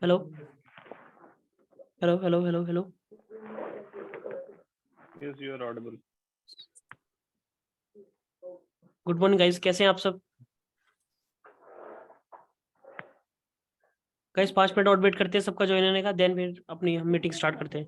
Hello hello hello hello hello. Yes, you are audible. Good morning guys, कैसे हैं आप सब? गाइस 5 मिनट और वेट करते हैं सबका ज्वाइन होने का, देन फिर अपनी मीटिंग स्टार्ट करते हैं।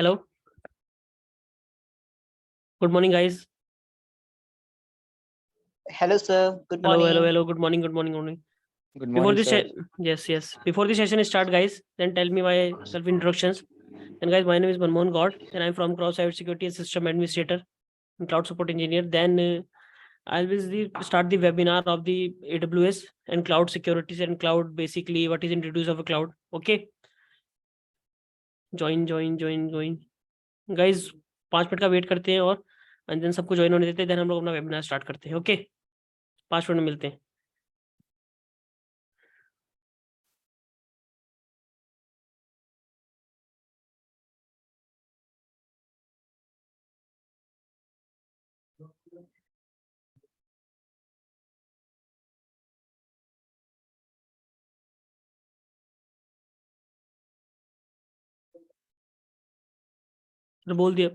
Hello. Good morning, guys. Hello, sir. Good Hello, hello, morning. hello. Good morning, good morning, good morning. Good Before morning, this, sir. yes, yes. Before the session start, guys, then tell me my self introductions. And guys, my name is Manmohan God, and I'm from Cross Cyber Security and System Administrator and Cloud Support Engineer. Then I will start the webinar of the AWS and cloud securities and cloud, basically what is introduced of a cloud. Okay. Join guys, 5 minute का wait करते हैं और then सबको join होने देते हैं, then हम लोग अपना वेबिनार स्टार्ट करते हैं. ओके, 5 मिनट में मिलते हैं. तो बोल दिया.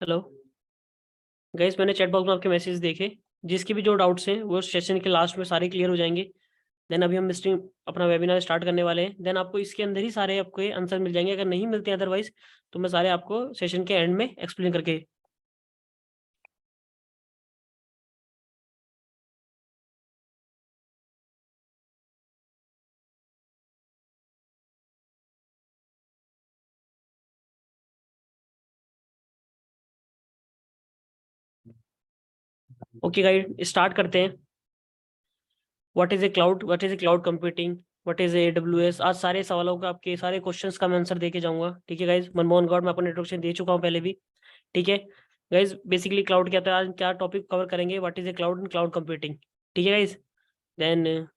हेलो गाइस, मैंने चैट बॉक्स में आपके मैसेज देखे। जिसके भी जो डाउट्स हैं वो सेशन के लास्ट में सारे क्लियर हो जाएंगे। देन अभी हम स्ट्रीम अपना वेबिनार स्टार्ट करने वाले हैं। देन आपको इसके अंदर ही सारे आपको आंसर मिल जाएंगे। अगर नहीं मिलते हैं अदरवाइज तो मैं सारे आपको सेशन के एंड में एक्सप्लेन करके। ओके गाइड, स्टार्ट करते हैं। What is a cloud, what is a cloud computing, what is AWS। आज सारे सवालों का, आपके सारे क्वेश्चंस का मैं आंसर देके जाऊंगा। ठीक है गाइज, मनमोहन गौड़, मैं अपना इंट्रोडक्शन दे चुका हूँ पहले भी। ठीक है गाइज, बेसिकली क्लाउड क्या था, आज क्या टॉपिक कवर करेंगे, what is a cloud and cloud computing. ठीक है guys. Then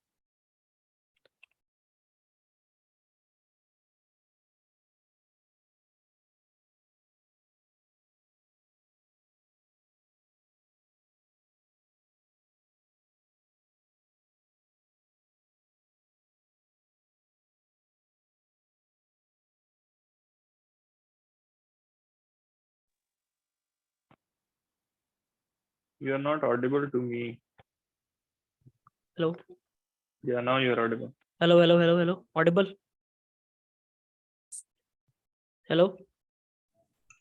You are not audible to me. Hello Yeah, now you are audible. Hello hello hello hello, audible? Hello,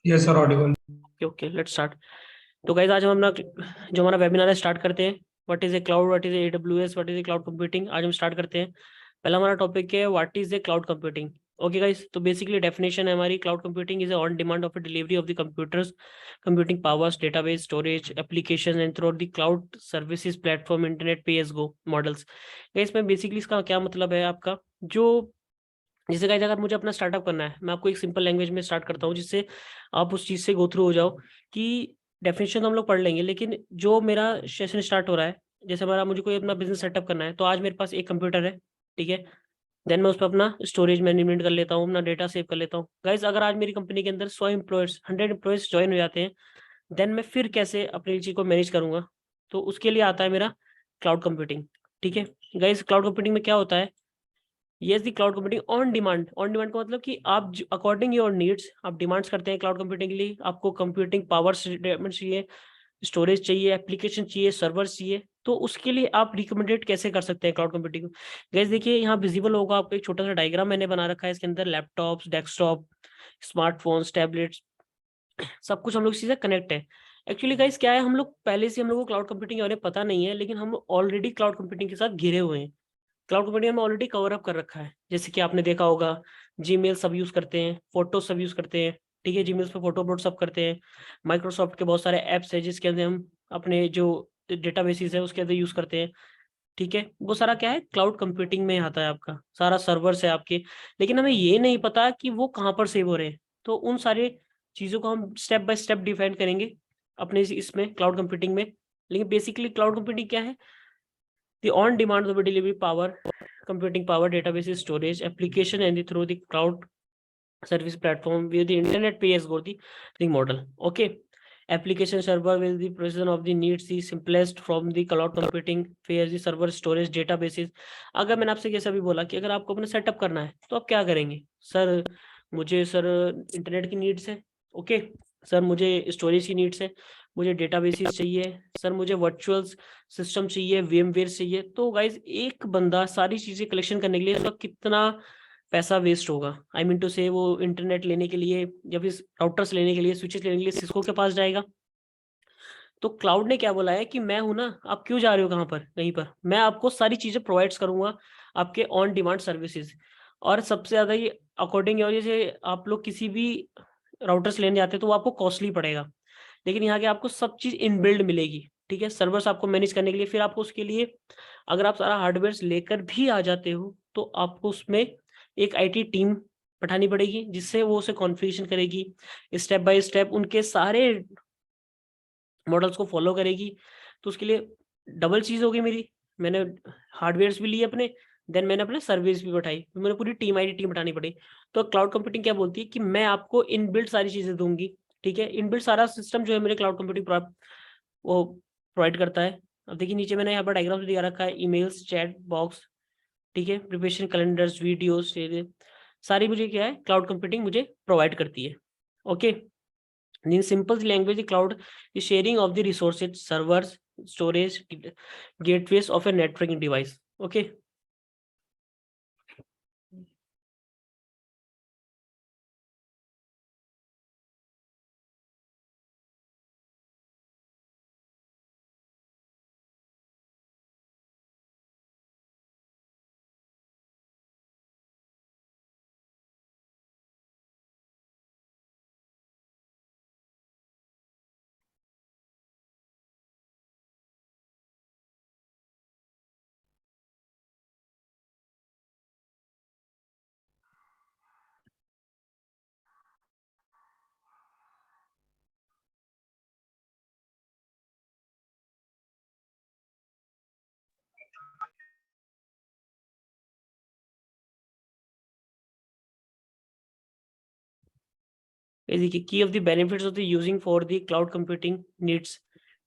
Yes, sir, audible. Okay okay, let's start. तो guys, आज हम अपना जो हमारा webinar है start करते हैं। What is a cloud, what is A AWS, what is a cloud computing. आज हम स्टार्ट करते हैं। पहला हमारा टॉपिक है what is a cloud computing. Okay guys, तो बेसिकली डेफिनेशन है हमारी, cloud computing is on demand of delivery of the computers computing powers database storage application and through the cloud services platform internet पे as गो models. Guys, में basically इसका क्या मतलब है आपका, जो जैसे गाइज अगर मुझे अपना स्टार्टअप करना है, मैं आपको एक सिंपल लैंग्वेज में स्टार्ट करता हूँ जिससे आप उस चीज़ से गो थ्रू हो जाओ। कि डेफिनेशन तो हम लोग पढ़ लेंगे, लेकिन जो मेरा सेशन स्टार्ट हो रहा है, जैसे हमारा मुझे कोई अपना बिजनेस सेटअप करना है, तो आज मेरे पास एक कंप्यूटर है। ठीक है, देन मैं उस पर अपना स्टोरेज मैनेजमेंट कर लेता हूँ, अपना डेटा सेव कर लेता हूँ। गाइज, अगर आज मेरी कंपनी के अंदर 100 एम्प्लॉयज 100 एम्प्लॉयज ज्वाइन हो जाते हैं, देन मैं फिर कैसे अपनी चीज़ को मैनेज करूंगा। तो उसके लिए आता है मेरा क्लाउड कंप्यूटिंग। ठीक है गाइज, क्लाउड कंप्यूटिंग में क्या होता है, yes the cloud computing on demand. On demand का मतलब कि आप अकॉर्डिंग योर नीड्स आप डिमांड्स करते हैं क्लाउड कंप्यूटिंग के लिए। आपको कंप्यूटिंग पावर चाहिए, स्टोरेज चाहिए, एप्लीकेशन चाहिए, सर्वर चाहिए, तो उसके लिए आप रिकमेंडेड कैसे कर सकते हैं क्लाउड कंप्यूटिंग को। गैस देखिए, यहाँ विजिबल होगा आपको एक छोटा सा डायग्राम मैंने बना रखा है। इसके अंदर लैपटॉप्स, डेस्कटॉप, स्मार्टफोन्स, टैबलेट्स, सब कुछ हम लोग इसी से कनेक्ट है। एक्चुअली गाइस क्या है, हम लोग पहले से हम लोग को क्लाउड कंप्यूटिंग के बारे में पता नहीं है, लेकिन हम ऑलरेडी क्लाउड कंप्यूटिंग के साथ घिरे हुए हैं। क्लाउड कंप्यूटिंग में ऑलरेडी कवर अप कर रखा है। जैसे कि आपने देखा होगा, जीमेल सब यूज करते हैं, फोटो सब यूज करते हैं। ठीक है, जीमेल पे फोटो अपलोड सब करते हैं। माइक्रोसॉफ्ट के बहुत सारे ऐप्स है जिसके अंदर हम अपने जो डेटाबेसेस है उसके अंदर यूज करते हैं। ठीक है, वो सारा क्या है, क्लाउड कंप्यूटिंग में आता है। आपका सारा सर्वर्स है आपके, लेकिन हमें ये नहीं पता कि वो कहाँ पर सेव हो रहे हैं। तो उन सारे चीज़ों को हम स्टेप बाय स्टेप डिफाइन करेंगे अपने इसमें क्लाउड कंप्यूटिंग में। लेकिन बेसिकली क्लाउड कंप्यूटिंग क्या है, the on demand of delivery power computing power databases storage application and through the cloud service platform with the internet pay as go the model. Okay, application server will the precision of the needs the simplest from the cloud computing where the server storage databases। अगर मैंने आपसे जैसा भी बोला कि अगर आपको अपना सेटअप करना है तो आप क्या करेंगे, सर मुझे सर इंटरनेट की नीड्स है। ओके सर, मुझे स्टोरेज की नीड्स है, मुझे डेटाबेसेस चाहिए, सर मुझे वर्चुअल सिस्टम चाहिए, VMware चाहिए। तो गाइज एक बंदा सारी चीजें कलेक्शन करने के लिए उसका कितना पैसा वेस्ट होगा। आई मीन टू से, वो इंटरनेट लेने के लिए या फिर राउटर्स लेने के लिए, स्विचेस लेने के लिए सिस्को के पास जाएगा। तो क्लाउड ने क्या बोला है कि मैं हूं ना, आप क्यों जा रहे हो कहाँ पर, कहीं पर, मैं आपको सारी चीजें प्रोवाइड्स करूंगा, आपके ऑन डिमांड सर्विसेज। और सबसे ज्यादा ये अकॉर्डिंग, और जैसे आप लोग किसी भी राउटर्स लेने जाते हैं तो वो आपको कॉस्टली पड़ेगा, लेकिन यहाँ के आपको सब चीज इनबिल्ड मिलेगी। ठीक है, सर्वर्स आपको मैनेज करने के लिए, फिर आपको उसके लिए अगर आप सारा हार्डवेयर लेकर भी आ जाते हो तो आपको उसमें एक IT टीम पठानी पड़ेगी जिससे वो उसे कॉन्फ़िगरेशन करेगी, स्टेप बाय स्टेप उनके सारे मॉडल्स को फॉलो करेगी। तो उसके लिए डबल चीज होगी मेरी, मैंने हार्डवेयर भी लिए अपने, देन मैंने अपने सर्विस भी बैठाई, तो मैंने पूरी IT टीम बैठानी पड़ी। तो क्लाउड कंप्यूटिंग क्या बोलती है कि मैं आपको इनबिल्ट सारी चीजें दूंगी। ठीक है, इनबिल्ट सारा सिस्टम जो है मेरे क्लाउड कंप्यूटिंग वो प्रोवाइड करता है। अब देखिए नीचे मैंने यहाँ पर डायग्राम दिखा रखा है, ईमेल्स, चैट बॉक्स, ठीक है, प्रिपरेशन, कैलेंडर्स, वीडियोस, सारी मुझे क्या है क्लाउड कंप्यूटिंग मुझे प्रोवाइड करती है। Okay, In simple language, the cloud is sharing of the resources, servers, storage, gateways of a networking device. Okay. देखिए की of the benefits of the using for the cloud computing needs,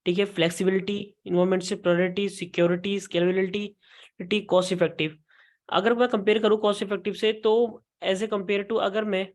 ठीक है, flexibility, environment से priority, security, scalability, cost effective. अगर मैं compare करूं cost effective से, तो एज ए कंपेयर टू अगर मैं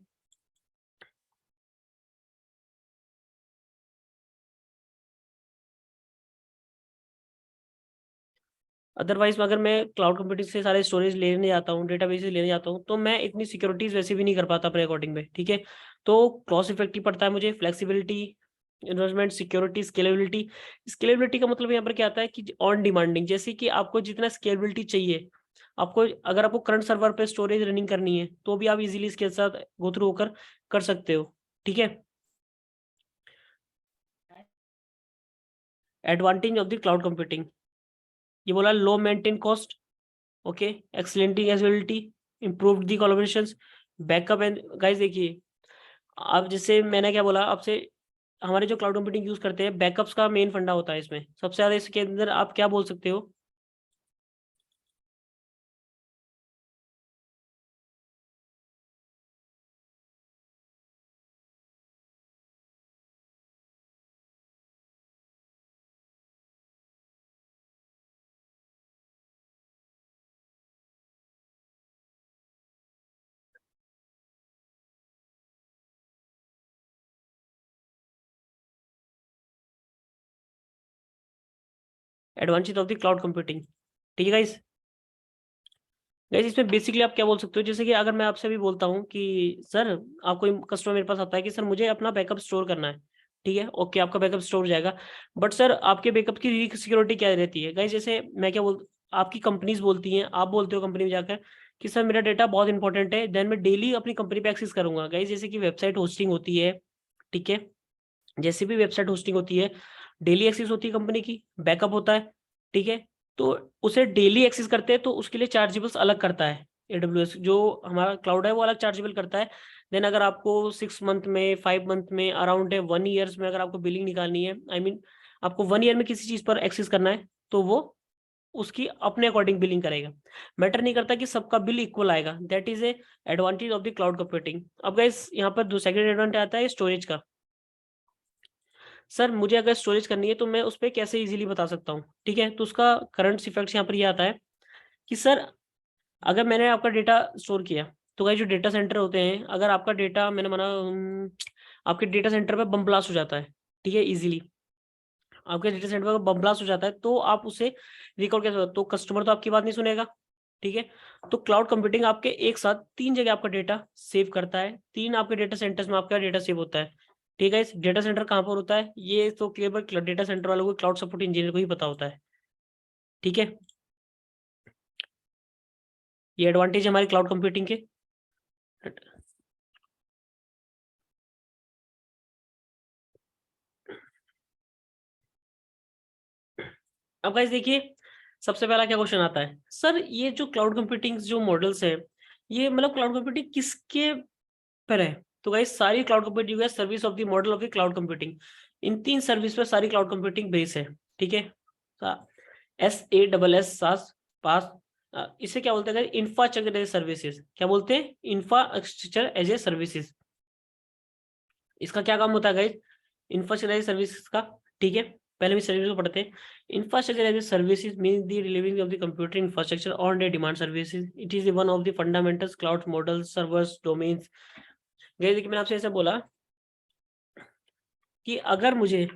अदरवाइज अगर मैं क्लाउड कंप्यूटिंग से सारे स्टोरेज लेने जाता हूँ, डेटाबेस लेने जाता हूँ, तो मैं इतनी सिक्योरिटीज वैसे भी नहीं कर पाता अपने अकॉर्डिंग में, ठीक है। तो कॉस्ट इफेक्टिव पड़ता है मुझे, flexibility, investment, security, scalability. Scalability का मतलब यहाँ पर क्या आता है कि ऑन डिमांडिंग, जैसे कि आपको जितना स्केलेबिलिटी चाहिए, आपको अगर आपको करंट सर्वर पे स्टोरेज रनिंग करनी है, तो भी आप इजीली इसके साथ गो थ्रू होकर कर सकते हो, ठीक है। Advantage of the cloud computing, ये बोला low maintain cost, okay, excellent ability, improved the collaborations, backup and guys देखिए, आप जैसे मैंने क्या बोला आपसे, हमारे जो क्लाउड कंप्यूटिंग यूज करते हैं, बैकअप्स का मेन फंडा होता है इसमें सबसे ज्यादा। इसके अंदर आप क्या बोल सकते हो, advantage of the cloud computing, ठीक है गाइस। गाइस इसमें बेसिकली आप क्या बोल सकते हो, जैसे कि अगर मैं आपसे भी बोलता हूँ कि सर, आपको कस्टमर मेरे पास आता है कि सर मुझे अपना बैकअप स्टोर करना है, ठीक है, ओके, आपका बैकअप स्टोर हो जाएगा, बट सर आपके बैकअप की सिक्योरिटी क्या रहती है गाइस। जैसे मैं क्या बोल, आपकी कंपनीज बोलती हैं, आप बोलते हो कंपनी में जाकर कि सर मेरा डेटा बहुत इंपॉर्टेंट है, देन मैं डेली अपनी कंपनी पे एक्सेस करूंगा गाइस। जैसे कि वेबसाइट होस्टिंग होती है, ठीक है, जैसे भी वेबसाइट होस्टिंग होती है, डेली एक्सेस होती है कंपनी की, बैकअप होता है, ठीक है। तो उसे डेली एक्सेस करते हैं तो उसके लिए चार्जेबल्स अलग करता है AWS, जो हमारा क्लाउड है वो अलग चार्जेबल करता है। देन अगर आपको 6 मंथ में, 5 मंथ में, अराउंड 1 ईयर्स में अगर आपको बिलिंग निकालनी है, आई मीन आपको 1 ईयर में किसी चीज पर एक्सेस करना है, तो वो उसकी अपने अकॉर्डिंग बिलिंग करेगा। मैटर नहीं करता कि सबका बिल इक्वल आएगा, that is A advantage of the cloud computing. अब गाइस यहाँ पर दो सेकंड एडवांटेज आता है स्टोरेज का। सर मुझे अगर स्टोरेज करनी है तो मैं उस पर कैसे इजीली बता सकता हूँ, ठीक है। तो उसका करंट इफेक्ट यहाँ पर ये आता है कि सर अगर मैंने आपका डेटा स्टोर किया, तो भाई जो डेटा सेंटर होते हैं, अगर आपका डेटा मैंने माना आपके डेटा सेंटर पे बम ब्लास्ट हो जाता है, ठीक है, इजीली आपके डेटा सेंटर पर बम ब्लास्ट हो जाता है, तो आप उसे रिकवर कैसे होता, तो कस्टमर तो आपकी बात नहीं सुनेगा, ठीक है। तो क्लाउड कंप्यूटिंग आपके एक साथ 3 जगह आपका डेटा सेव करता है, 3 आपके डेटा सेंटर्स में आपका डेटा सेव होता है, ठीक है। इस डेटा सेंटर कहाँ पर होता है, ये तो केवल डेटा सेंटर वालों को, क्लाउड सपोर्ट इंजीनियर को ही पता होता है, ठीक है। ये एडवांटेज हमारे क्लाउड कंप्यूटिंग के। अब गाइस देखिए, सबसे पहला क्या क्वेश्चन आता है, सर ये जो क्लाउड कंप्यूटिंग जो मॉडल्स है, ये मतलब क्लाउड कंप्यूटिंग किसके पर है। तो गाइस सारी क्लाउड कंप्यूटिंग है service of the model of the cloud computing, in 3 service पर सारी क्लाउड कंप्यूटिंग बेस है, ठीक है। SAS सास पास, इसे क्या बोलते हैं, इंफ्रास्ट्रक्चर एज सर्विसेज, क्या बोलते हैं, इंफ्रास्ट्रक्चर एज ए सर्विसेज। इसका क्या काम होता है गाइस, इंफ्रास्ट्रक्चर एज सर्विसेज का, ठीक है। पहले भी सर्विस को पढ़ते हैं। Infrastructure as a services means the delivering of the computer infrastructure on day demand services. It is one of the fundamentals cloud models servers domains. Guys देखिए मैंने आपसे ऐसे बोला कि अगर मुझे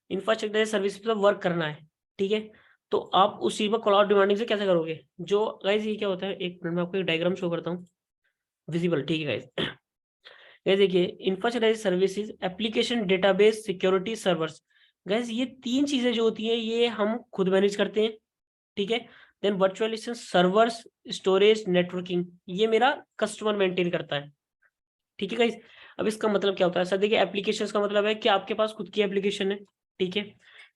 इंफ्रास्ट्रक्चर सर्विस पर वर्क करना है, ठीक है, तो आप उस चीज पर क्लाउड डिमांडिंग से कैसे करोगे? जो गाइस ये क्या होता है, एक मिनट में आपको एक डायग्राम शो करता हूँ, विजिबल, ठीक है गाइस। ये देखिए, infrastructure services, application, database, security, servers. Guys ये तीन चीजें जो होती हैं ये हम खुद मैनेज करते हैं, ठीक है। Then virtualization, servers, storage, networking, ये मेरा कस्टमर मेंटेन करता है, ठीक है गाइस। अब इसका मतलब क्या होता है सर? देखिए, एप्लीकेशंस का मतलब है कि आपके पास खुद की एप्लीकेशन है, ठीक है,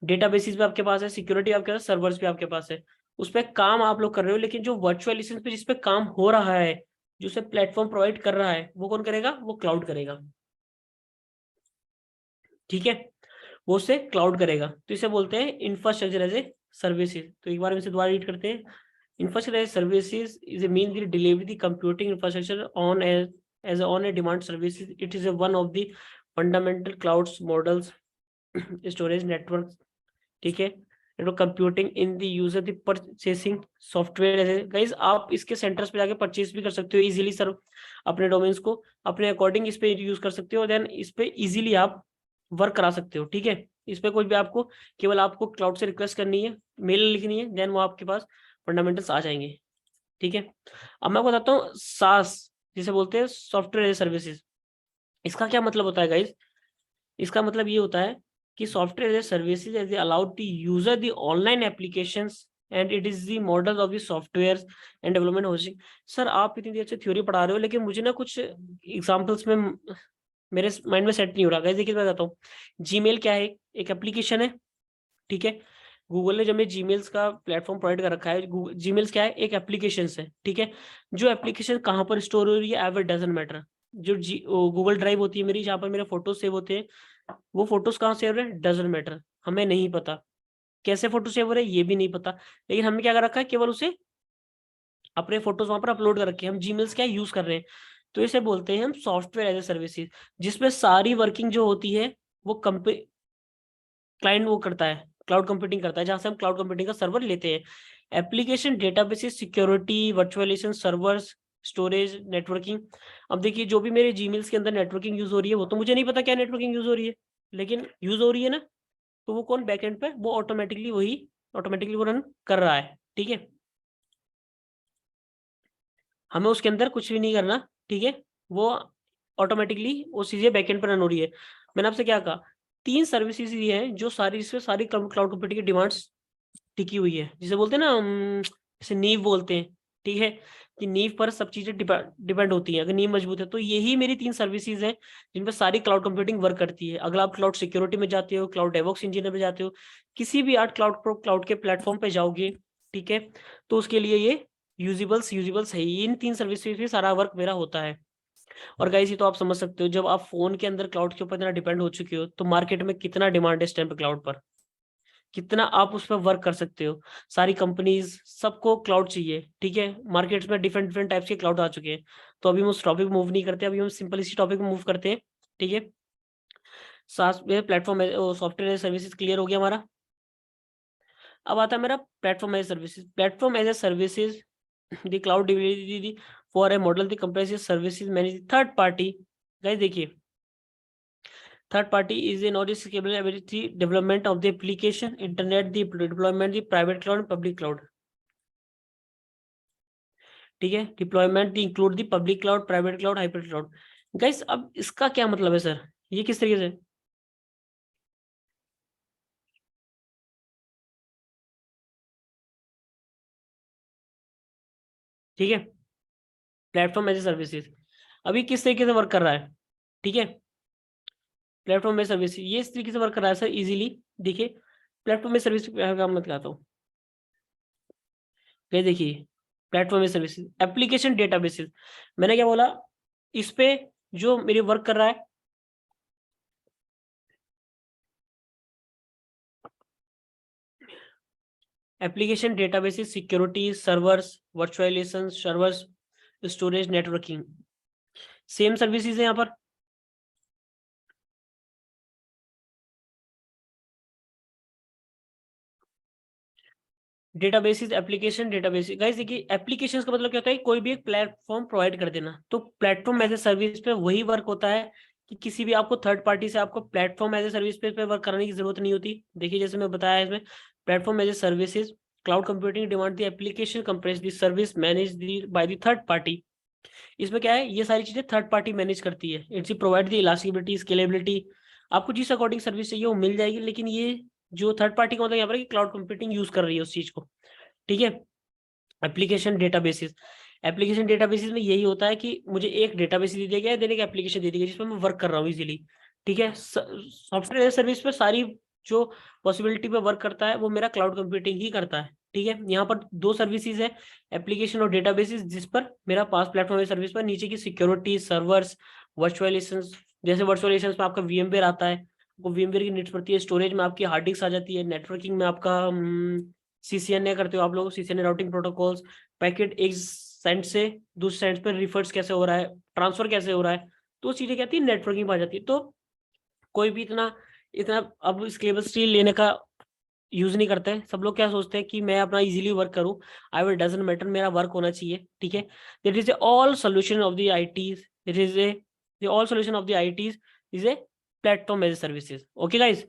डेटाबेसेस भी आपके पास है, सिक्योरिटी आपके पास, सर्वर्स भी आपके पास है, उस पर काम आप लोग कर रहे हो। लेकिन जो वर्चुअलाइजेशन पे जिस पे काम हो रहा है, जो उसे प्लेटफॉर्म प्रोवाइड कर रहा है, वो कौन करेगा? वो क्लाउड करेगा, ठीक है, वो उसे क्लाउड करेगा। तो इसे बोलते हैं इंफ्रास्ट्रक्चर एज ए सर्विसेज। तो एक बार इसे दोबारा रीड करते हैं। Infrastructure as services is a mean the delivery the computing infrastructure on as on a demand services. It is a one of the fundamental clouds models storage networks, ठीक है, network computing in the user the purchasing software. Guys आप इसके centres पे जाके purchase भी कर सकते हो इजीली सर, अपने डोमेन्स को अपने अकॉर्डिंग इस पे यूज कर सकते हो। देन इस पे इजीली आप वर्क करा सकते हो, ठीक है। इस पे कोई भी आपको केवल आपको क्लाउड से रिक्वेस्ट करनी है, मेल लिखनी है, देन वो आपके पास फंडामेंटल्स आ जाएंगे, ठीक है। अब मैं बताता हूँ सास, जिसे बोलते हैं सॉफ्टवेयर एज सर्विसेज। इसका क्या मतलब होता है गाइस? इसका मतलब ये होता है कि software as services as allowed to user the online applications and it is the model of the software and development hosting. Sir आप इतनी देर से थ्योरी पढ़ा रहे हो, लेकिन मुझे ना कुछ एग्जांपल्स में मेरे माइंड में सेट नहीं हो रहा। गाइस देखिए मैं बताता हूँ, जीमेल क्या है? एक एप्लीकेशन है, ठीक है। गूगल ने जब में जीमेल्स का प्लेटफॉर्म प्रोवाइड कर रखा है। जीमेल्स क्या है? एक एप्लीकेशन है, ठीक है। जो एप्लीकेशन कहाँ पर स्टोर हो रही है एवर डजंट मैटर। जो गूगल ड्राइव होती है मेरी, जहाँ पर मेरे फोटोज सेव होते हैं, वो फोटोज कहाँ सेव है डजंट मैटर, हमें नहीं पता कैसे फोटो सेव हो रहे हैं, ये भी नहीं पता। लेकिन हमने क्या कर रखा है, केवल उसे अपने फोटोज वहां पर अपलोड कर रखे हैं। हम जीमेल्स क्या यूज कर रहे हैं, तो इसे बोलते हैं हम सॉफ्टवेयर एज ए सर्विसेज, जिसमें सारी वर्किंग जो होती है वो क्लाइंट वो करता है, क्लाउड कंप्यूटिंग करता है, जहां से हम क्लाउड कंप्यूटिंग का सर्वर लेते हैं। Application, databases, security, virtualization, servers, storage, networking. अब देखिए, जो भी मेरे जीमेल्स के अंदर नेटवर्किंग यूज हो रही है, वो तो मुझे नहीं पता क्या नेटवर्किंग यूज हो रही है, लेकिन यूज हो रही है ना, तो वो कौन बैकएंड पे, वो ऑटोमेटिकली वो रन कर रहा है, ठीक है। हमें उसके अंदर कुछ भी नहीं करना, ठीक है, वो ऑटोमेटिकली वो चीजें बैकएंड पर रन हो रही है। मैंने आपसे क्या कहा, तीन सर्विसेज ये हैं जो सारी इसमें सारी क्लाउड कंप्यूटिंग की डिमांड्स टिकी हुई है, जिसे बोलते हैं ना जैसे नींव बोलते हैं, ठीक है, कि नींव पर सब चीजें डिपेंड होती हैं। अगर नींव मजबूत है तो यही मेरी तीन सर्विसेज हैं जिन पर सारी क्लाउड कंप्यूटिंग वर्क करती है। अगर आप क्लाउड सिक्योरिटी में जाते हो, क्लाउड डेवऑप्स इंजीनियर में जाते हो, किसी भी आप क्लाउड के प्लेटफॉर्म पे जाओगे, ठीक है, तो उसके लिए ये यूजिबल्स है। इन तीन सर्विसेज पे सारा वर्क मेरा होता है। और गाइस ये तो आप समझ सकते हो, जब आप फोन के अंदर क्लाउड के ऊपर इतना डिपेंड हो चुके हो, तो मार्केट में कितना डिमांड है इस टाइम पे क्लाउड पर, कितना आप उस पर वर्क कर सकते हो। सारी कंपनीज सबको क्लाउड चाहिए, ठीक है। मार्केट्स में डिफरेंट डिफरेंट टाइप्स के क्लाउड आ चुके हैं। तो अभी हम उस टॉपिक मूव नहीं करते, अभी हम सिंपल इसी टॉपिक में मूव करते हैं, ठीक है। सास में प्लेटफॉर्म सॉफ्टवेयर सर्विसेज क्लियर हो गया हमारा। अब आता है मेरा platform as services. Platform as a services the cloud delivery for a model the compressive services manage third party. Guys देखिए, third party is a knowledge capability development of the application, internet, the deployment, the private cloud, public cloud, ठीक है। Deployment include दी public cloud, private cloud, hybrid cloud. Guys अब इसका क्या मतलब है sir, ये किस तरीके से? ठीक है, प्लेटफॉर्म एज ए सर्विसेज अभी किस तरीके से वर्क कर रहा है, ठीक है। प्लेटफॉर्म एज सर्विस ये इस तरीके से वर्क कर रहा है सर इजीली। देखिए, प्लेटफॉर्म एज सर्विस का मैं बताता हूँ। ये देखिए, platform as service application databases, मैंने क्या बोला, इस पे जो मेरी वर्क कर रहा है, application databases, security, servers, virtualization, servers, storage, networking, same services है यहाँ पर। Databases, application, database. गाइस देखिए, एप्लीकेशंस का मतलब क्या होता है, कोई भी एक प्लेटफॉर्म प्रोवाइड कर देना। तो प्लेटफॉर्म एज ए सर्विस पे वही वर्क होता है कि किसी भी आपको थर्ड पार्टी से आपको प्लेटफॉर्म एज ए सर्विस पे वर्क कराने की जरूरत नहीं होती। देखिए जैसे मैं बताया इसमें, platform as a services cloud computing demand the application compress the service manage by the third party. इसमें क्या है, ये सारी चीजें थर्ड पार्टी मैनेज करती है। It's provide the elasticity, scalability, आपको जिस अकॉर्डिंग सर्विस चाहिए वो मिल जाएगी। लेकिन ये जो थर्ड पार्टी का मतलब यहाँ पर क्लाउड कंप्यूटिंग यूज कर रही है उस चीज को, ठीक है। एप्लीकेशन डेटाबेसेस, एप्लीकेशन डेटाबेसेस में यही होता है कि मुझे एक डेटाबेस दे दिया गया है, देने की एप्लीकेशन दे दी गई जिसमें मैं वर्क कर रहा हूँ इजीली, ठीक है। सॉफ्टवेयर एज सर्विस पे सारी जो पॉसिबिलिटी पे वर्क करता है वो मेरा क्लाउड कंप्यूटिंग ही करता है, ठीक है। यहाँ पर दो सर्विसेज है, एप्लीकेशन और डेटाबेसेस, जिस पर मेरा पास प्लेटफॉर्म सर्विस पर नीचे की सिक्योरिटी, सर्वर्स, वर्चुअलाइजेशन, जैसे वर्चुअलाइजेशन में आपका VMware आता है, आपको VMware की नीड्स पड़ती है। स्टोरेज में आपकी हार्ड डिस्क आ जाती है। नेटवर्किंग में आपका CCNA करते हो आप लोग, CCNA राउटिंग प्रोटोकॉल्स, पैकेट एक सेंड से दूसरे सेंड पर रिफर्स कैसे हो रहा है, ट्रांसफर कैसे हो रहा है, तो चीजें कहती है नेटवर्किंग में आ जाती है। तो कोई भी इतना इतना अब स्केलेबल स्टील लेने का यूज नहीं करते हैं। सब लोग क्या सोचते हैं कि मैं अपना इजीली वर्क करूं, आई विल डजंट मैटर, मेरा वर्क होना चाहिए, ठीक है। That is a all solution of the ITs, that is a the all solution of the ITs is a platform as services. Okay guys,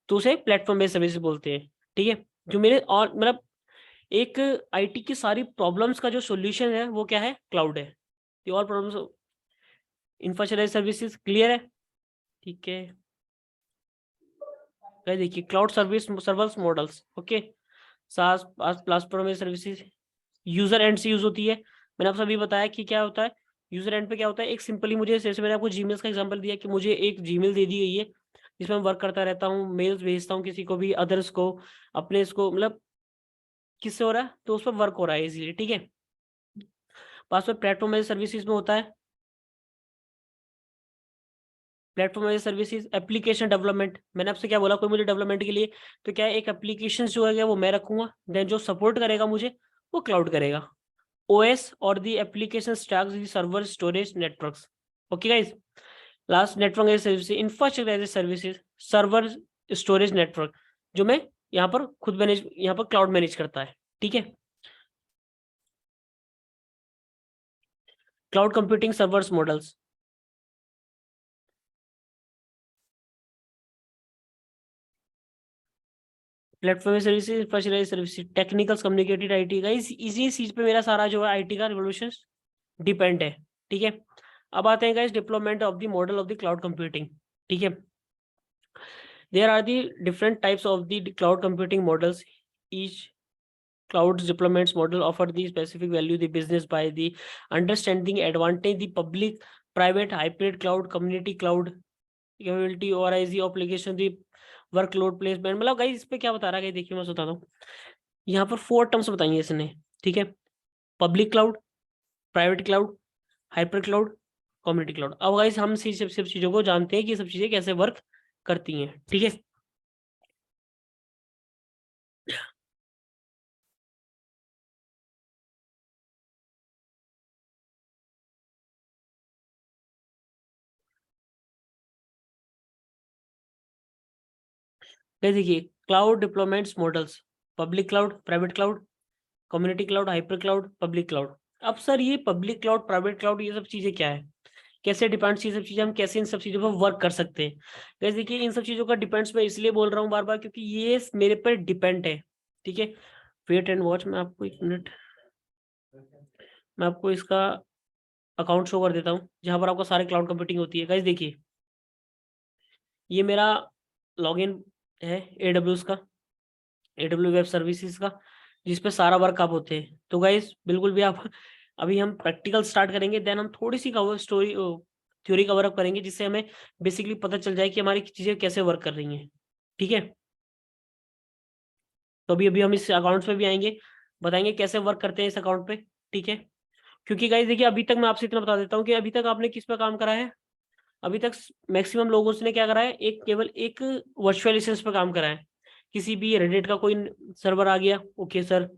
तो उसे platform as services बोलते हैं, ठीक है। जो मेरे और मतलब एक आईटी की सारी प्रॉब्लम्स का जो सॉल्यूशन है वो क्या है, क्लाउड है। The all problems infrastructure services, clear है, ठीक है। देखिए cloud service servers models, okay, सास प्लेटफॉर्म सर्विसेज यूजर एंड से यूज होती है। मैंने आपसे अभी बताया कि क्या होता है यूजर एंड पे, क्या होता है, एक सिंपली मुझे, जैसे मैंने आपको जीमेल का एग्जांपल दिया कि मुझे एक जीमेल दे दी गई है जिसमें मैं वर्क करता रहता हूँ, मेल्स भेजता हूँ किसी को भी, अदर्स को, अपने इसको, मतलब किससे हो रहा है, तो उस पर वर्क हो रहा है इजीली, ठीक है। पास में प्लेटफॉर्म एज सर्विसेज में होता है platform as services application development. मैंने आपसे क्या बोला, कोई मुझे डेवलपमेंट के लिए तो क्या है, एक एप्लीकेशन जो है वो मैं रखूंगा, देन जो सपोर्ट करेगा मुझे वो क्लाउड करेगा। OS और the application stacks, the server, storage, networks, okay guys. Last network as service, infrastructure as services, server, storage, network, जो मैं यहाँ पर खुद मैनेज, यहाँ पर क्लाउड मैनेज करता है, ठीक है। Cloud computing servers models, platform services, infrastructure services, technicals, communicated IT. Guys इसी चीज पे मेरा सारा जो है आईटी का रिवोल्यूशन डिपेंड है, ठीक है। अब आते हैं guys deployment of the model of the cloud computing, ठीक है। There are the different types of the cloud computing models. Each cloud deployments model offer the specific value the business by the understanding advantage the public, private, hybrid cloud, community cloud, capability और IZ application the workload placement। मतलब guys इस पे क्या बता रहा है, देखिए मैं बताता हूँ। यहाँ पर 4 टर्म्स बताइए इसने, ठीक है। Public cloud, private cloud, hyper cloud, community cloud. अब गाइस हम सब चीजों को जानते हैं कि सब चीजें कैसे वर्क करती हैं, ठीक है। देखिए cloud deployments models, public cloud, private cloud, community cloud, hyper cloud, public cloud. अब सर ये पब्लिक क्लाउड, प्राइवेट क्लाउड, ये सब चीजें क्या है, कैसे डिपेंड्स, ये सब चीजें हम कैसे इन सब चीजों पर वर्क कर सकते हैं। जैसे देखिए इन सब चीजों का डिपेंड्स मैं इसलिए बोल रहा हूँ बार बार क्योंकि ये मेरे पर डिपेंड है, ठीक है। वेट एंड वॉच, मैं आपको एक मिनट, मैं आपको इसका अकाउंट शो कर देता हूँ जहां पर आपका सारे क्लाउड कंप्यूटिंग होती है। गाइस देखिए ये मेरा लॉगिन है AWS का, AWS वेब सर्विसेज का, जिस पे सारा वर्क आप होते हैं। तो गाइस बिल्कुल भी आप अभी हम प्रैक्टिकल स्टार्ट करेंगे, देन हम थोड़ी सी cover story theory cover up करेंगे जिससे हमें बेसिकली पता चल जाए कि हमारी चीजें कैसे वर्क कर रही हैं, ठीक है। तो अभी अभी हम इस अकाउंट पे भी आएंगे, बताएंगे कैसे वर्क करते हैं इस अकाउंट पे, ठीक है। क्योंकि गाइस देखिए अभी तक मैं आपसे इतना बता देता हूँ कि अभी तक आपने किस पे काम करा है, अभी तक मैक्सिमम लोगों ने क्या करा है, केवल एक वर्चुअलाइजेशन पे काम करा है। किसी भी रेडिट का कोई सर्वर आ गया, ओके सर।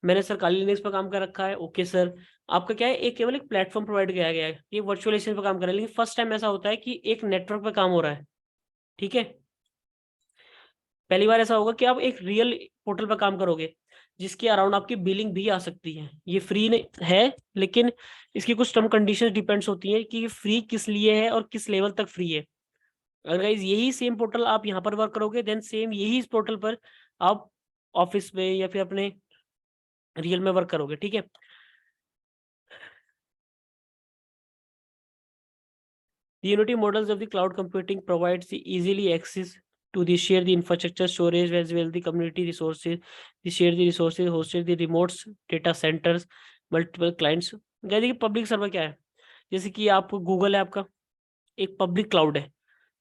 मैंने सर काली लिनक्स पे काम कर रखा है, ओके सर। आपका क्या है, केवल एक प्लेटफॉर्म प्रोवाइड किया गया है, ये वर्चुअलाइजेशन पे काम कर रहा है। लेकिन फर्स्ट टाइम ऐसा होता है कि एक नेटवर्क पे काम हो रहा है, ठीक है। पहली बार ऐसा होगा कि आप एक रियल पोर्टल पर काम करोगे जिसके अराउंड आपकी बिलिंग भी आ सकती है। ये फ्री है, लेकिन इसकी कुछ टर्म कंडीशंस डिपेंड्स होती हैं कि ये फ्री किस लिए है और किस लेवल तक फ्री है। अगर गाइज यही सेम पोर्टल आप यहाँ पर वर्क करोगे, देन सेम यही इस पोर्टल पर आप ऑफिस में या फिर अपने रियल में वर्क करोगे, ठीक है। The Unity models of the cloud computing provides the easily access to the share the infrastructure storage as well the community resources, the share the resources hosted the remote data centers, multiple clients। देखिए public server क्या है, जैसे कि आप Google है आपका एक public cloud है,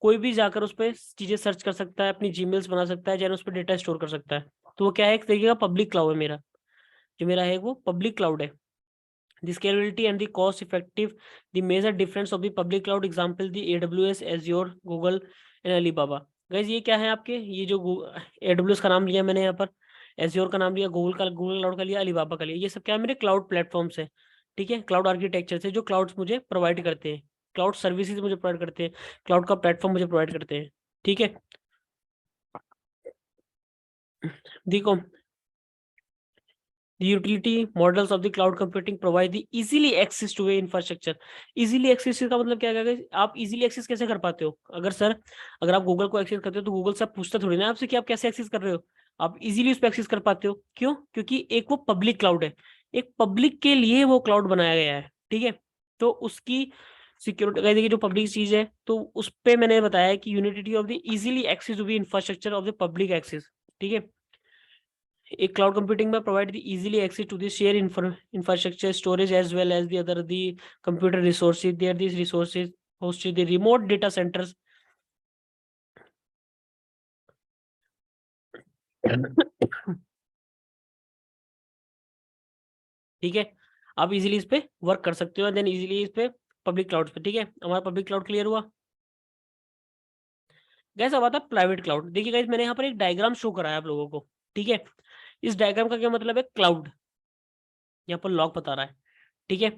कोई भी जाकर उस पर चीजें सर्च कर सकता है, अपनी जीमेल्स बना सकता है, जैसे उस पर डेटा स्टोर कर सकता है। तो वो क्या है, एक तरीके का पब्लिक क्लाउड है मेरा, जो मेरा है वो पब्लिक क्लाउड है। The scalability and the cost effective, the major difference of the public cloud example the AWS, Azure, Google and Alibaba। Guys ये क्या है आपके, ये जो AWS का नाम लिया मैंने यहाँ पर, Azure का नाम लिया, गूगल क्लाउड का लिया, अलीबाबा का लिया, ये सब क्या है मेरे क्लाउड प्लेटफॉर्म्स है, ठीक है। क्लाउड आर्किटेक्चर से जो क्लाउड्स मुझे प्रोवाइड करते हैं, क्लाउड सर्विसेज मुझे प्रोवाइड करते हैं, क्लाउड का प्लेटफॉर्म मुझे प्रोवाइड करते हैं, ठीक है। देखो the utility models of the cloud computing provide the easily access to a infrastructure। easily access का मतलब क्या है, आप easily access कैसे कर पाते हो, अगर सर अगर आप गूगल को एक्सेस करते हो तो गूगल से आप पूछता थोड़ी ना आपसे कि आप कैसे एक्सेस कर रहे हो, आप इजीली उस पर एक्सेस कर पाते हो। क्यों? क्योंकि एक वो पब्लिक क्लाउड है, एक पब्लिक के लिए वो क्लाउड बनाया गया है, ठीक है। तो उसकी सिक्योरिटी देखिए जो पब्लिक चीज है, तो उस पर मैंने बताया कि unity of the easily access to the infrastructure of the public access, ठीक है। एक क्लाउड कंप्यूटिंग में provide the easily access to the share infrastructure storage as well as the other the computer resources there these resources hosted the remote data centers। ठीक है, आप easily इस पे work कर सकते हो, देन इजीली इस पे पब्लिक क्लाउड पे, ठीक है। हमारा पब्लिक क्लाउड क्लियर हुआ। गैस अब आता है प्राइवेट क्लाउड। देखिए गाइस मैंने यहाँ पर एक डायग्राम शो कराया आप लोगों को, ठीक है। इस डायग्राम का क्या मतलब है, क्लाउड यहाँ पर लॉक बता रहा है, ठीक है।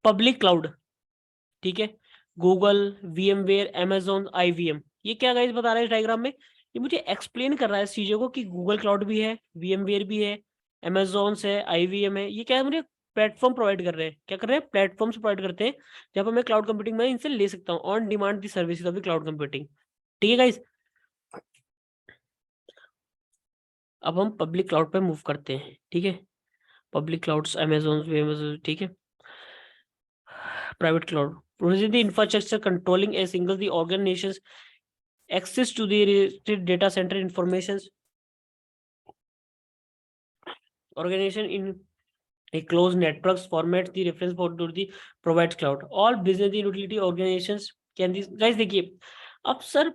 पब्लिक क्लाउड, ठीक है, गूगल, VMware, Amazon, IBM, ये क्या गाइस बता रहा है इस डायग्राम में, ये मुझे एक्सप्लेन कर रहा है इस चीजों को कि गूगल क्लाउड भी है, VMware भी है, Amazon है, IBM है, ये क्या है मुझे प्लेटफॉर्म प्रोवाइड कर रहे हैं, क्या कर रहे हैं, प्लेटफॉर्म्स प्रोवाइड करते हैं जहाँ पर मैं क्लाउड कंप्यूटिंग में इनसे ले सकता हूँ on demand the services of the cloud computing, ठीक है गाइस। अब हम पब्लिक क्लाउड पे मूव करते हैं, ठीक है। पब्लिक क्लाउड्स Amazon, ठीक है। Private cloud provides the infrastructure controlling a single the organization's access to the related data center informations organization in a closed networks format the reference port to the provides cloud all business utility organizations can this guys देखिए अब sir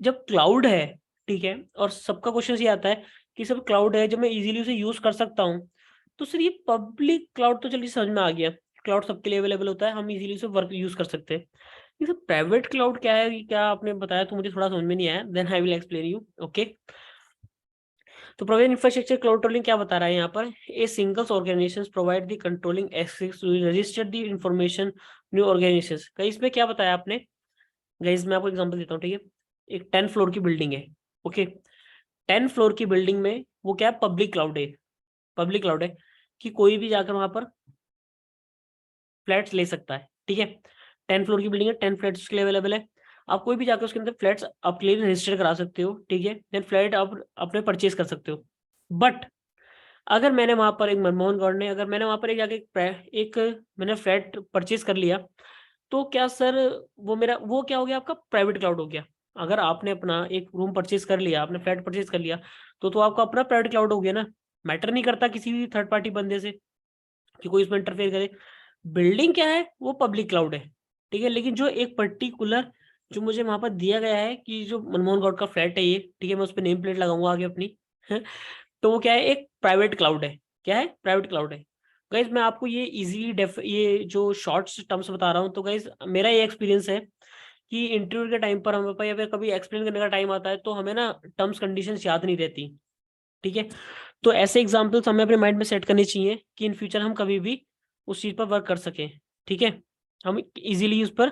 जब cloud है, ठीक है, और सबका question ये आता है कि सब क्लाउड है जब मैं इजीली उसे यूज कर सकता हूँ, तो सर ये पब्लिक क्लाउड तो चलिए समझ में आ गया, क्लाउड सबके लिए अवेलेबल होता है, हम इजीली उसे वर्क यूज कर सकते हैं। ये सब प्राइवेट क्लाउड क्या है, ये क्या आपने बताया तो मुझे थोड़ा समझ में नहीं आया, then I will explain you, okay. तो प्रोवाइड इंफ्रास्ट्रक्चर क्लाउड कंट्रोलिंग क्या बता रहा है यहाँ पर, a singles organization provide the controlling access to register the information new organization. कहीं इसमें क्या बताया आपने, गाइस मैं आपको एग्जांपल देता हूँ, ठीक है। एक 10 फ्लोर की बिल्डिंग है, ओके। 10 फ्लोर की बिल्डिंग में वो क्या है, पब्लिक क्लाउड है, पब्लिक क्लाउड है कि कोई भी जाकर वहां पर फ्लैट्स ले सकता है, ठीक है। 10 फ्लोर की बिल्डिंग है, 10 फ्लैट्स उसके लिए अवेलेबल है, आप कोई भी जाकर उसके अंदर फ्लैट्स अपने लिए रजिस्टर करा सकते हो, ठीक है। देन फ्लैट आप अपने परचेज कर सकते हो। बट अगर मैंने वहां पर एक मनमोहन गौड़ ने अगर मैंने वहां पर एक जाके एक मैंने फ्लैट परचेज कर लिया, तो क्या सर वो मेरा वो क्या हो गया, आपका प्राइवेट क्लाउड हो गया। अगर आपने अपना एक रूम परचेज कर लिया, आपने फ्लैट परचेज कर लिया, तो आपका अपना प्राइवेट क्लाउड हो गया ना, मैटर नहीं करता किसी भी थर्ड पार्टी बंदे से कि कोई इसमें इंटरफेयर करे। बिल्डिंग क्या है, वो पब्लिक क्लाउड है, ठीक है। लेकिन जो एक पर्टिकुलर जो मुझे वहां पर दिया गया है कि जो मनमोहन गौड़ का फ्लैट है ये, ठीक है, मैं उस पर नेम प्लेट लगाऊंगा आगे अपनी तो वो क्या है, एक प्राइवेट क्लाउड है, क्या है, प्राइवेट क्लाउड है। गाइज मैं आपको ये इजीली ये जो शॉर्ट्स टर्म्स बता रहा हूँ, तो गाइज मेरा ये एक्सपीरियंस है कि इंटरव्यू के टाइम पर हमें या फिर कभी एक्सप्लेन करने का टाइम आता है तो हमें ना टर्म्स कंडीशंस याद नहीं रहती, ठीक है। तो ऐसे एग्जाम्पल्स हमें अपने माइंड में सेट करने चाहिए कि इन फ्यूचर हम कभी भी उस चीज पर वर्क कर सकें, ठीक है। हम इजीली उस पर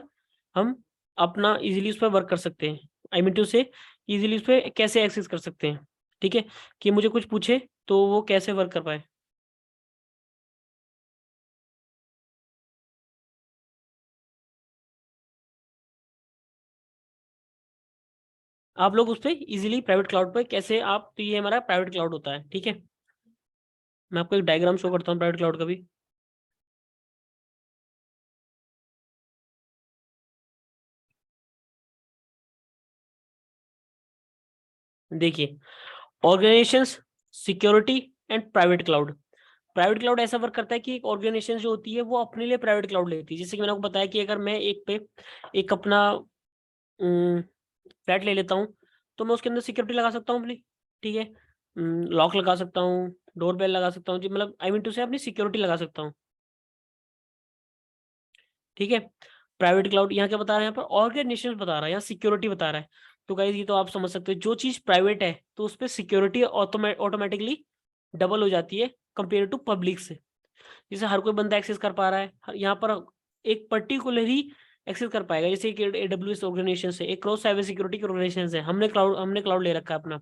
हम अपना इजीली उस पर वर्क कर सकते हैं, आई मीन टू से इजीली उस पर कैसे एक्सेस कर सकते हैं, ठीक है। कि मुझे कुछ पूछे तो वो कैसे वर्क कर पाए। आप लोग उस पर इजिली प्राइवेट क्लाउड पे कैसे आप, तो ये हमारा प्राइवेट क्लाउड होता है, ठीक है। मैं आपको एक डायग्राम शो करता हूँ प्राइवेट क्लाउड का भी। देखिए, organisations, security and private cloud. Private cloud ऐसा वर्क करता है कि एक ऑर्गेनाइजेशन जो होती है वो अपने लिए प्राइवेट क्लाउड लेती है। जैसे कि मैंने आपको बताया कि अगर मैं एक पे एक अपना फ्लैट ले लेता हूँ, तो मैं उसके अंदर सिक्योरिटी लगा सकता हूँ अपनी, ठीक है। लॉक लगा सकता हूँ, डोर बेल लगा सकता हूँ जी, मतलब आई मीन टू से अपनी सिक्योरिटी लगा सकता हूँ, ठीक है। प्राइवेट क्लाउड यहाँ क्या बता रहा है, यहाँ पर ऑर्गेनाइजेशन बता रहा है, यहाँ सिक्योरिटी बता रहा है। तो गाइस ये तो आप समझ सकते हो, जो चीज प्राइवेट है तो उस पर सिक्योरिटी ऑटोमेटिकली डबल हो जाती है कंपेयर टू पब्लिक से। जैसे हर कोई बंदा एक्सेस कर पा रहा है, यहाँ पर एक पर्टिकुलर ही एक्सेस कर पाएगा। जैसे एक AWS ऑर्गेनाइजेशन से, एक क्रॉस साइबर सिक्योरिटी के ऑर्गेनाइजेशन है, हमने क्लाउड ले रखा है अपना,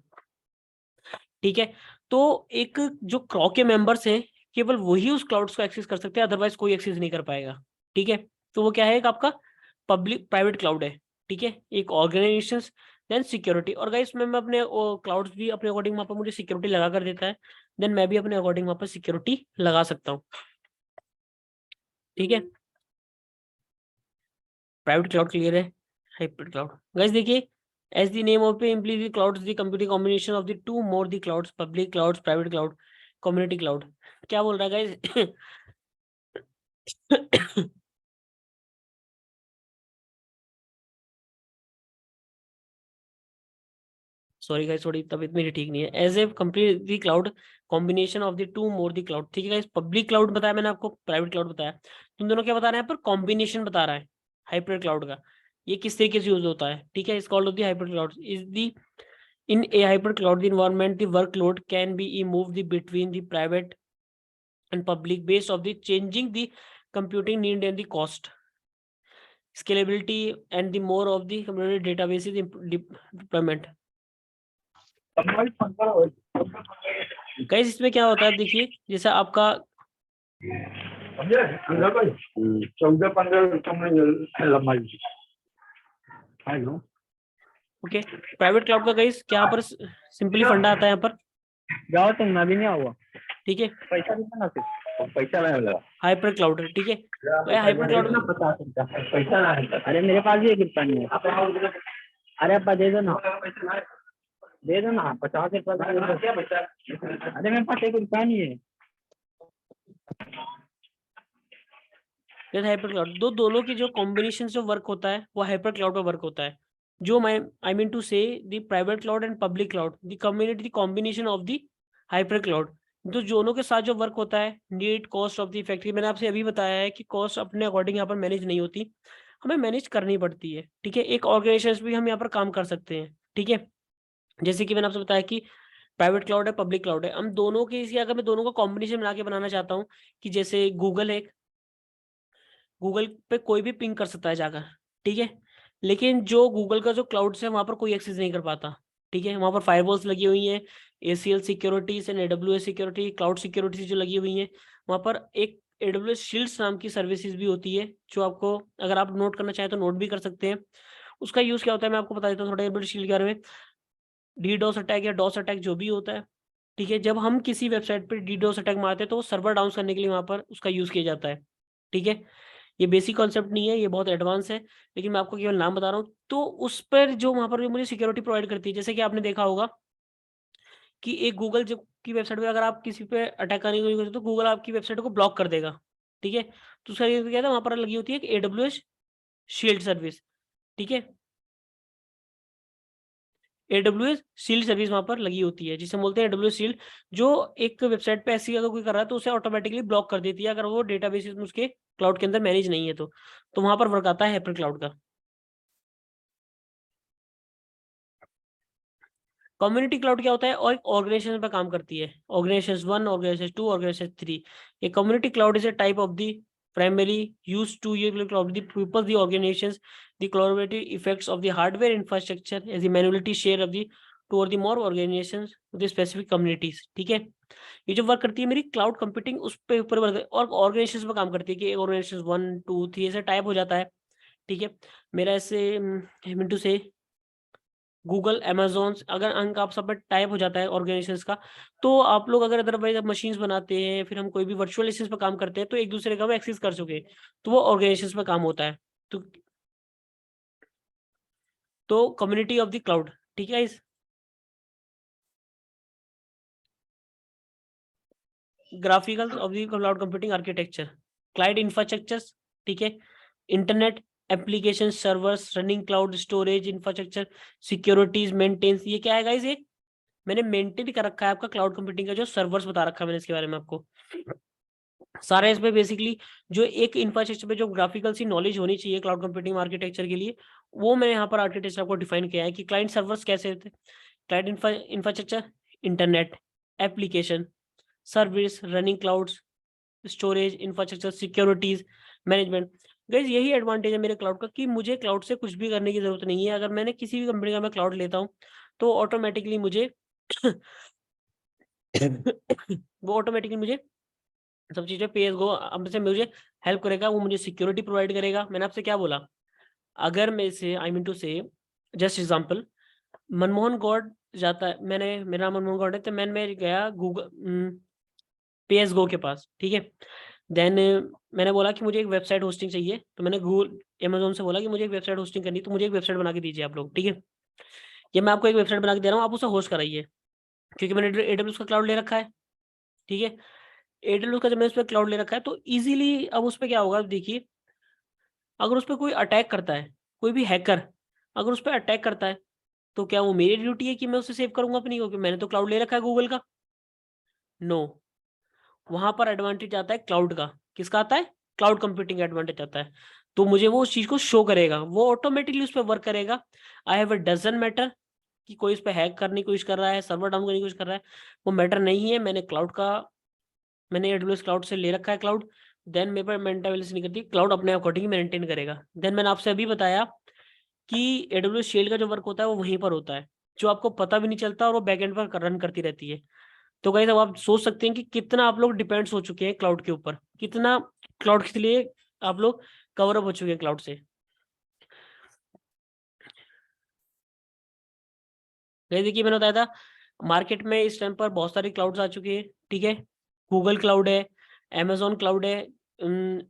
ठीक है। तो एक जो क्रॉ के मेंबर्स हैं, केवल वही उस क्लाउड्स को एक्सेस कर सकते हैं, अदरवाइज कोई एक्सेस नहीं कर पाएगा, ठीक है। तो वो क्या है, एक आपका पब्लिक प्राइवेट क्लाउड है, ठीक है। एक ऑर्गेनाइजेशन, देन सिक्योरिटी। और गाइस मैं अपने क्लाउड्स भी अपने अकॉर्डिंग वहां पर मुझे सिक्योरिटी लगा कर देता है, देन मैं भी अपने अकॉर्डिंग वहां पर सिक्योरिटी लगा सकता हूँ, ठीक है। प्राइवेट क्लाउड क्लियर है। हाइब्रिड क्लाउड गाइस देखिए, as the name of it implies, the cloud is the computing combination of the two more the clouds, public clouds, private cloud, community cloud। क्या बोल रहा है गाइस? सॉरी गाइस, थोड़ी तबीयत मेरी ठीक नहीं है। As a complete the cloud combination of the two more the cloud, ठीक है गाइस। पब्लिक क्लाउड बताया मैंने आपको, प्राइवेट क्लाउड बताया, तुम दोनों क्या बता रहे हैं पर कॉम्बिनेशन बता रहा है हाइब्रिड क्लाउड का। ये किस तरीके से यूज होता है, ठीक है। इस called off the hybrid cloud is the in a hybrid cloud environment, the workload can be moved between the private and public based of the changing the computing need and the cost, scalability and the more of the community databases deployment। Guys इसमें क्या होता है, देखिए जैसे आपका 14-15 okay, private cloud का guys क्या पर सिंपली फंडा आता है यहाँ पर, जाओ तुम, मैं भी नहीं आऊंगा। ठीक है। पैसा कितना पैसा नहीं मिलेगा। हाइपर क्लाउड है, ठीक है। हाइपर क्लाउड 50 रुपया पैसा ना है। अरे मेरे पास भी 1 रुपया नहीं है। अरे अब्बा दे दो ना, दे दो ना 50 रुपया। अरे मेरे पास 1 रुपया नहीं है। हाइपर क्लाउड दोनों की जो कॉम्बिनेशन से वर्क होता है वो हाइपर क्लाउड पर वर्क होता है। जो आई मीन टू से the private cloud and public cloud the community the combination of the hyper cloud, तो दोनों के साथ जो वर्क होता है, need cost of the effective, मैंने आपसे अभी बताया है कि कॉस्ट अपने अकॉर्डिंग यहाँ पर मैनेज नहीं होती, हमें मैनेज करनी पड़ती है, ठीक है। एक ऑर्गेनाइजेशन भी हम यहाँ पर काम कर सकते हैं, ठीक है। जैसे कि मैंने आपसे बताया कि प्राइवेट क्लाउड है, पब्लिक क्लाउड है, हम दोनों के इसी, अगर मैं दोनों का कॉम्बिनेशन बना के बनाना चाहता हूँ कि जैसे गूगल है, गूगल पे कोई भी पिंग कर सकता है जाकर, ठीक है। लेकिन जो गूगल का जो क्लाउड है वहां पर कोई एक्सेस नहीं कर पाता, ठीक है। वहां पर फायरवॉल्स लगी हुई हैं, ACL securities and AWS security, cloud security जो लगी हुई हैं। वहां पर एक AWS शील्ड्स नाम की सर्विसेज भी होती है, जो आपको अगर आप नोट करना चाहें तो नोट भी कर सकते हैं। उसका यूज क्या होता है मैं आपको बता देता हूँ थोड़ा AWS शील्ड के बारे में। डीडोस अटैक या डॉस अटैक जो भी होता है, ठीक है, जब हम किसी वेबसाइट पर डीडोस अटैक मारते हैं तो वो सर्वर डाउन करने के लिए वहां पर उसका यूज किया जाता है, ठीक है। ये बेसिक कॉन्सेप्ट नहीं है, ये बहुत एडवांस है, लेकिन मैं आपको केवल नाम बता रहा हूँ। तो उस पर जो वहां पर भी मुझे सिक्योरिटी प्रोवाइड करती है, जैसे कि आपने देखा होगा कि एक गूगल जो की वेबसाइट पे अगर आप किसी पे अटैक करने की कोशिश तो गूगल आपकी वेबसाइट को ब्लॉक कर देगा, ठीक है। तो उसका ये क्या था, वहां पर लगी होती है एक AWS शील्ड सर्विस, ठीक है। AWS शील्ड सर्विस वहां पर लगी होती है, जिसे बोलते हैं AWS शील्ड, जो एक वेबसाइट पे ऐसी अगर कोई कर रहा है तो उसे ऑटोमेटिकली ब्लॉक कर देती है अगर वो डेटाबेस में उसके क्लाउड के अंदर मैनेज नहीं है तो वहां पर वर्क आता है हाइपर क्लाउड का। कम्युनिटी क्लाउड क्या होता है, और एक ऑर्गेनाइजेशन पर काम करती है, ऑर्गेनाइजेशन 1, ऑर्गेनाइजेशन 2, ऑर्गेनाइजेशन 3। ये community cloud is a type of the primarily used to use cloud the people, the organizations, the collaborative effects of the hardware infrastructure as the manuality share of the two or the more organizations with the specific communities, ठीक है। ये जो work करती है मेरी cloud computing उस पे ऊपर वर्क, और ऑर्गेनाइजेशन पर काम करती है कि ऑर्गेनाइजेशन 1 2 3 ऐसे टाइप हो जाता है, ठीक है। मेरा ऐसे मिंटू से गूगल, अमेजोन, अगर अंक आप सब में टाइप हो जाता है ऑर्गेनाइजेशंस का, तो आप लोग अगर अदरवाइज मशीन्स बनाते हैं, फिर हम कोई भी वर्चुअल एसेस पे काम करते हैं, तो एक दूसरे का हम एक्सेस कर सके, तो वो ऑर्गेनाइजेशंस पे काम होता है। तो कम्युनिटी ऑफ द क्लाउड, ठीक है इस graphical of the cloud computing architecture, cloud infrastructures, ठीक है, internet application servers, running cloud storage infrastructure, securities, maintenance. ये क्या है गाइस? ये मैंने मेंटेन कर रखा है आपका क्लाउड कंप्यूटिंग का जो सर्वर्स बता रखा है मैंने इसके बारे में आपको सारा। इसमें बेसिकली जो एक इंफ्रास्ट्रक्चर पे जो ग्राफिकल सी नॉलेज होनी चाहिए क्लाउड कंप्यूटिंग आर्किटेक्चर के लिए, वो मैंने यहाँ पर आर्किटेक्चर आपको डिफाइन किया है कि क्लाइंट सर्वर्स कैसे होते हैं, client infrastructure, internet application service, running clouds, storage infrastructure, securities, management. Guys यही एडवांटेज है मेरे क्लाउड का कि मुझे क्लाउड से कुछ भी करने की जरूरत नहीं है। अगर मैंने किसी भी कंपनी का मैं क्लाउड लेता हूँ तो ऑटोमेटिकली मुझे वो ऑटोमेटिकली मुझे सब चीजें पे एज गो अब से मुझे हेल्प करेगा, वो मुझे सिक्योरिटी प्रोवाइड करेगा। मैंने आपसे क्या बोला, अगर मैं से आई मीन टू से जस्ट एग्जांपल, मनमोहन गौड जाता है, मेरा नाम मनमोहन गौड है, तो मैं गया गूगल पे एज गो के पास, ठीक है। देन मैंने बोला कि मुझे एक वेबसाइट होस्टिंग चाहिए, तो मैंने गूगल अमेजोन से बोला कि मुझे एक वेबसाइट होस्टिंग करनी है, तो मुझे एक वेबसाइट बना के दीजिए आप लोग, ठीक है। ये मैं आपको एक वेबसाइट बना के दे रहा हूँ, आप उसे होस्ट कराइए, क्योंकि मैंने AWS का क्लाउड ले रखा है, ठीक है। AWS का जब मैंने उस पर क्लाउड ले रखा है तो इजीली अब उस पर क्या होगा, देखिए अगर उस पर कोई अटैक करता है, कोई भी हैकर अगर उस पर अटैक करता है, तो क्या वो मेरी ड्यूटी है कि मैं उसे सेव करूंगा अपनी, क्योंकि मैंने तो क्लाउड ले रखा है गूगल का? नो, वहां पर एडवांटेज आता है क्लाउड का। किसका आता है? क्लाउड कंप्यूटिंग का एडवांटेज आता है। तो मुझे वो उस चीज को शो करेगा, वो ऑटोमेटिकली उस पर वर्क करेगा। I have a doesn't matter कि कोई उस पर हैक करने की कोशिश कर रहा है, सर्वर डाउन करने की कोशिश कर रहा है, वो मैटर नहीं है। मैंने एडब्ल्यूएस क्लाउड से ले रखा है क्लाउड। देन मेरे पर मेंटेनेंस नहीं करती, क्लाउड अपने अकॉर्डिंग मेंटेन करेगा। देन मैंने आपसे अभी बताया कि एडब्ल्यूएस शील्ड का जो वर्क होता है वो वहीं पर होता है, जो आपको पता भी नहीं चलता, और वो बैकएंड पर रन करती रहती है। तो गाइस अब आप सोच सकते हैं कि कितना आप लोग डिपेंड्स हो चुके हैं क्लाउड के ऊपर, कितना क्लाउड के लिए आप लोग कवर अप हो चुके हैं क्लाउड से। गाइस देखिए मैंने बताया था मार्केट में इस टाइम पर बहुत सारे क्लाउड्स आ चुके हैं, ठीक है। गूगल क्लाउड है, अमेजोन क्लाउड है,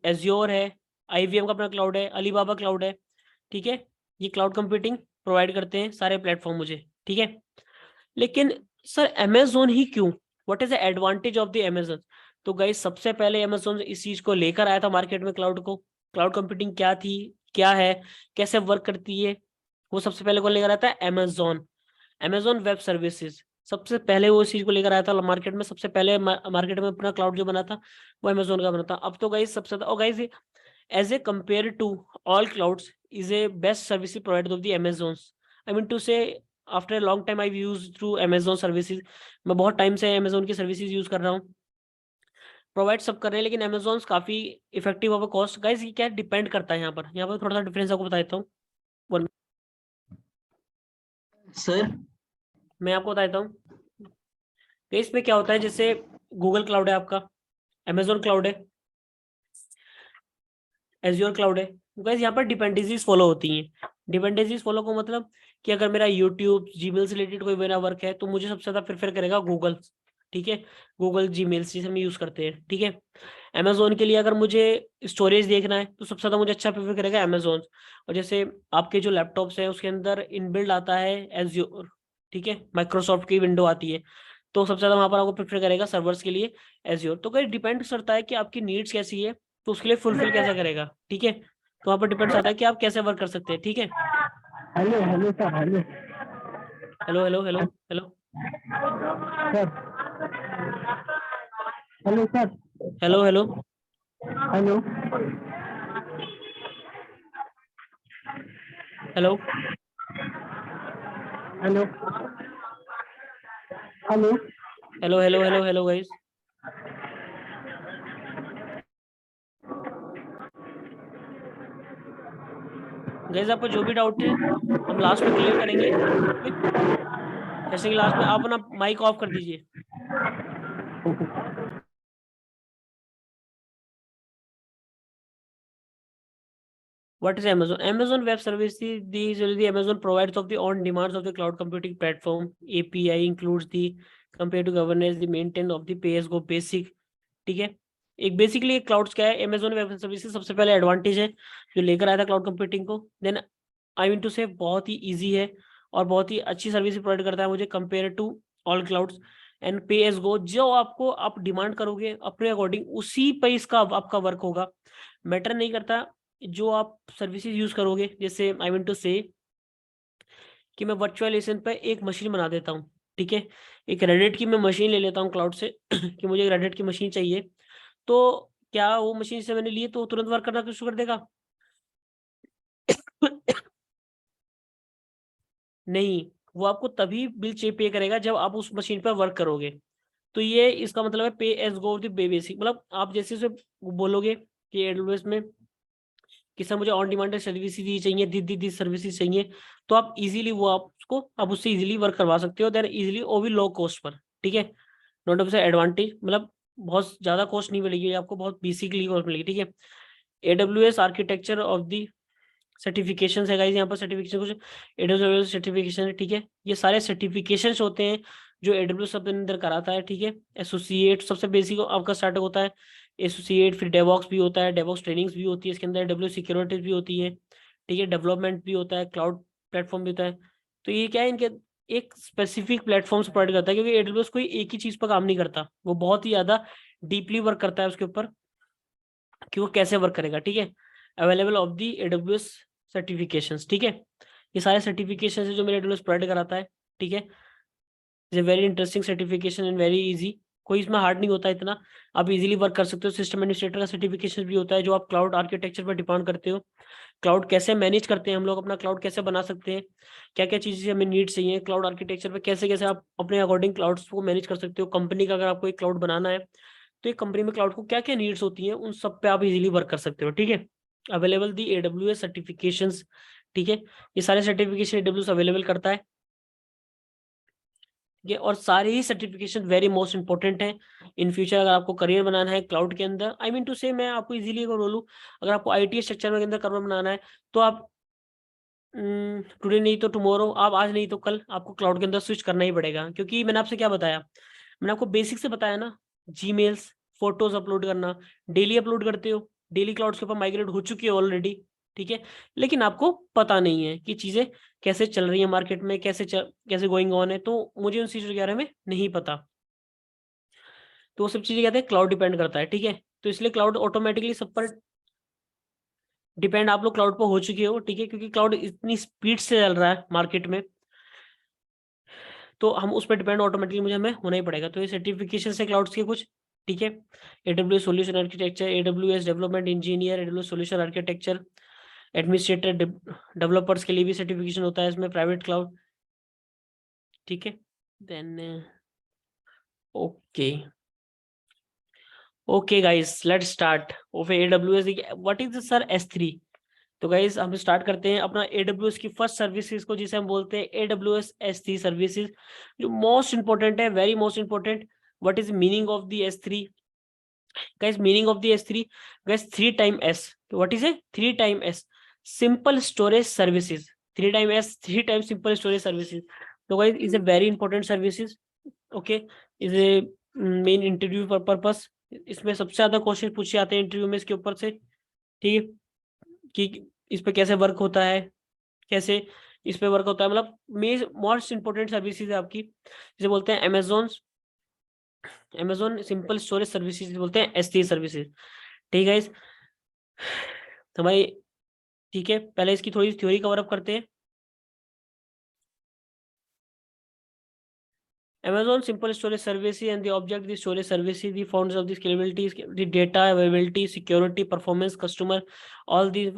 एज्योर है, IBM का अपना क्लाउड है, अलीबाबा क्लाउड है, ठीक है। ये क्लाउड कंप्यूटिंग प्रोवाइड करते हैं सारे प्लेटफॉर्म मुझे, ठीक है। लेकिन सर अमेजोन ही क्यों? What is the advantage of the Amazon? तो गाइस सबसे पहले अमेजोन इस चीज को लेकर आया था मार्केट में, क्लाउड को। क्लाउड कंप्यूटिंग क्या थी, क्या है, कैसे वर्क करती है, वो सबसे पहले कौन लेकर आया था? अमेजोन। अमेजोन वेब सर्विसेज सबसे पहले वो इस चीज को लेकर आया था मार्केट में। सबसे पहले मार्केट में अपना क्लाउड जो बना था वो अमेजोन का बना था। अब तो गाइस सबसे और guys as a compare to all clouds is a best service provided of the Amazon. I mean to say after a long time I use through Amazon services. मैं बहुत टाइम से अमेजोन की services use कर रहा हूँ, provide सब कर रहे हैं, लेकिन अमेजोन काफी इफेक्टिव ऑफ कॉस्ट। गाइस ये क्या डिपेंड करता है, यहाँ पर थोड़ा सा डिफरेंस आपको बता देता हूँ। सर मैं आपको बता देता हूँ कि इसमें क्या होता है। जैसे गूगल क्लाउड है आपका, अमेजोन क्लाउड है, एज्योर क्लाउड है। गाइस यहाँ पर डिपेंडेंसीज फॉलो होती हैं। डिपेंडेंसीज फॉलो को मतलब कि अगर मेरा यूट्यूब जीमेल से रिलेटेड कोई मेरा वर्क है तो मुझे सबसे ज्यादा प्रेफर करेगा गूगल, ठीक है। गूगल जीमेल जिसे हम यूज करते हैं, ठीक है। अमेजोन के लिए अगर मुझे स्टोरेज देखना है तो सबसे ज्यादा मुझे अच्छा प्रेफर करेगा अमेजोन। और जैसे आपके जो लैपटॉप्स हैं उसके अंदर इनबिल्ड आता है एज्योर, ठीक है, माइक्रोसॉफ्ट की विंडो आती है, तो सबसे ज्यादा वहां पर आपको प्रेफर करेगा सर्वर्स के लिए एज्योर। तो कहीं डिपेंड करता है कि आपकी नीड्स कैसी है, तो उसके लिए फुलफिल कैसा करेगा, ठीक है। तो वहां पर डिपेंड्स आता है कि आप कैसे वर्क कर सकते हैं, ठीक है। Hello hello sir hello hello hello hello hello sir hello sir hello hello hello hello hello hello hello hello hello hello guys. Guys आपको जो भी डाउट है हम लास्ट में क्लियर करेंगे, ठीक है? जैसे कि लास्ट में आप अपना माइक ऑफ कर दीजिए। What is Amazon? Amazon Web Services, the Amazon provides of the on demands of the cloud computing platform. API includes the compared to governance, the maintain of the pay as go basic. ठीक है, एक basically एक clouds क्या है, Amazon web services सबसे पहले advantage है जो लेकर आया था क्लाउड कंप्यूटिंग को. देन आई मीन टू से बहुत ही इजी है और बहुत ही अच्छी सर्विस प्रोवाइड करता है मुझे compare to all clouds. And pay as go, जो आपको आप डिमांड करोगे अपने अकॉर्डिंग उसी पे इसका आपका वर्क होगा. मैटर नहीं करता जो आप सर्विसेज यूज करोगे. जैसे आई मीन टू से कि मैं वर्चुअलाइजेशन पे एक मशीन बना देता हूँ, ठीक है, एक रेडिट की मैं मशीन ले लेता हूँ क्लाउड से कि मुझे एक रेडिट की मशीन चाहिए, तो क्या वो मशीन से मैंने लिए तो तुरंत वर्क करना शुरू कर देगा? नहीं, वो आपको तभी बिल पे करेगा जब आप उस मशीन पर वर्क करोगे. तो ये इसका मतलब है पे एज गो द बेसिक. मतलब आप जैसे से बोलोगे कि एडब्ल्यूएस में कि सर मुझे ऑन डिमांड सर्विसेज चाहिए, दी सर्विसेज चाहिए, तो आप इजीली वो आपको आप उससे इजीली वर्क करवा सकते हो. देन इजीली वो भी लो कॉस्ट पर, ठीक है, नॉट ऑफ एडवांटेज, मतलब बहुत ज्यादा कॉस्ट नहीं मिलेगी आपको, बहुत बेसिकली कॉस्ट मिलेगी, ठीक है. AWS architecture of the certification है गाइस, यहाँ पर सर्टिफिकेशन कुछ AWS सर्टिफिकेशन है, ठीक है. ये सारे सर्टिफिकेशन होते हैं जो AWS अपने अंदर कराता है, ठीक है. एसोसिएट सबसे बेसिक आपका स्टार्ट होता है एसोसिएट, फिर डेवॉक्स भी होता है, डेवॉक्स ट्रेनिंग्स भी होती है इसके अंदर, AWS सिक्योरिटीज भी होती है, ठीक है, डेवलपमेंट भी होता है, क्लाउड प्लेटफॉर्म भी होता है. तो ये क्या है, इनके एक स्पेसिफिक प्लेटफॉर्म प्रोवाइड करता है, क्योंकि AWS कोई एक ही चीज पर काम नहीं करता, वो बहुत ही ज्यादा डीपली वर्क करता है उसके ऊपर कि वो कैसे वर्क करेगा, ठीक है. Available of the AWS certifications, ठीक है, ये सारे सर्टिफिकेशन है जो मेरे AWS प्रोवाइड कराता है, ठीक है. It's very interesting certification and very easy, कोई इसमें हार्ड नहीं होता इतना, आप इजीली वर्क कर सकते हो. सिस्टम एडमिनिस्ट्रेटर का सर्टिफिकेशन भी होता है जो आप क्लाउड आर्किटेक्चर पर डिपेंड करते हो, क्लाउड कैसे मैनेज करते हैं हम लोग, अपना क्लाउड कैसे बना सकते हैं, क्या क्या चीजें हमें नीड चाहिए क्लाउड आर्किटेक्चर पे, कैसे कैसे आप अपने अकॉर्डिंग क्लाउड्स को मैनेज कर सकते हो. कंपनी का अगर आपको एक क्लाउड बनाना है तो एक कंपनी में क्लाउड को क्या क्या नीड्स होती हैं उन सब पे आप इजीली वर्क कर सकते हो, ठीक है. अवेलेबल दी AWS सर्टिफिकेशंस, ठीक है, ये सारे सर्टिफिकेशन AWS अवेलेबल करता है, ये और सारे ही सर्टिफिकेशन वेरी मोस्ट इंपॉर्टेंट है इन फ्यूचर. अगर आपको करियर बनाना है क्लाउड के अंदर, आई मीन टू से मैं आपको इजीली अगर बोलूँ, अगर आपको IT स्ट्रक्चर में अंदर करियर बनाना है तो आप टुडे नहीं तो टुमारो, आप आज नहीं तो कल आपको क्लाउड के अंदर स्विच करना ही पड़ेगा. क्योंकि मैंने आपसे क्या बताया, मैंने आपको बेसिक से बताया ना, जीमेल्स फोटोज अपलोड करना डेली अपलोड करते हो, डेली क्लाउड्स के ऊपर माइग्रेट हो चुकी है ऑलरेडी, ठीक है, लेकिन आपको पता नहीं है कि चीजें कैसे चल रही है मार्केट में, कैसे गोइंग ऑन है, तो मुझे उन चीजों के बारे में नहीं पता. तो वो सब चीजें कहते हैं क्लाउड डिपेंड करता है, ठीक है. तो इसलिए क्लाउड ऑटोमेटिकली सब पर डिपेंड आप लोग क्लाउड पर हो चुके हो, ठीक है, क्योंकि क्लाउड इतनी स्पीड से चल रहा है मार्केट में, तो हम उस पर डिपेंड ऑटोमेटिकली मुझे हमें होना ही पड़ेगा. तो ये सर्टिफिकेशन है क्लाउड्स के कुछ, ठीक है. AWS solution architecture, AWS development engineer, AWS solution architecture administrator, developers के लिए भी सर्टिफिकेशन होता है इसमें, प्राइवेट क्लाउड, ठीक है. Then okay guys, let's start of AWS. What is sir S3? तो गाइस हम स्टार्ट करते हैं अपना AWS की फर्स्ट सर्विसेज को, जिसे हम बोलते हैं AWS S3 सर्विसेज, जो मोस्ट इंपोर्टेंट है, very most important. What is meaning of the S3 guys? Meaning of the S3 guys, 3 time S. What is a 3 time S? Simple storage services. 3 time S, 3 time simple storage services. तो guys is a very important services, okay, is a main interview purpose. इसमें सबसे ज्यादा question पूछे जाते हैं interview में इसके ऊपर से, ठीक है, कि इस पे कैसे वर्क होता है, कैसे इस पे वर्क होता है, मतलब मोस्ट इंपोर्टेंट सर्विसेज है आपकी, जिसे बोलते हैं अमेजोन सिंपल स्टोरेज सर्विसेज, बोलते हैं S3 सर्विसेज, ठीक है. हमारी ठीक है, पहले इसकी थोड़ी थ्योरी कवर अप करते हैं. Amazon simple storage services and the object of the storage services, the founders of the scalability, the data availability, security, performance, customer, all these.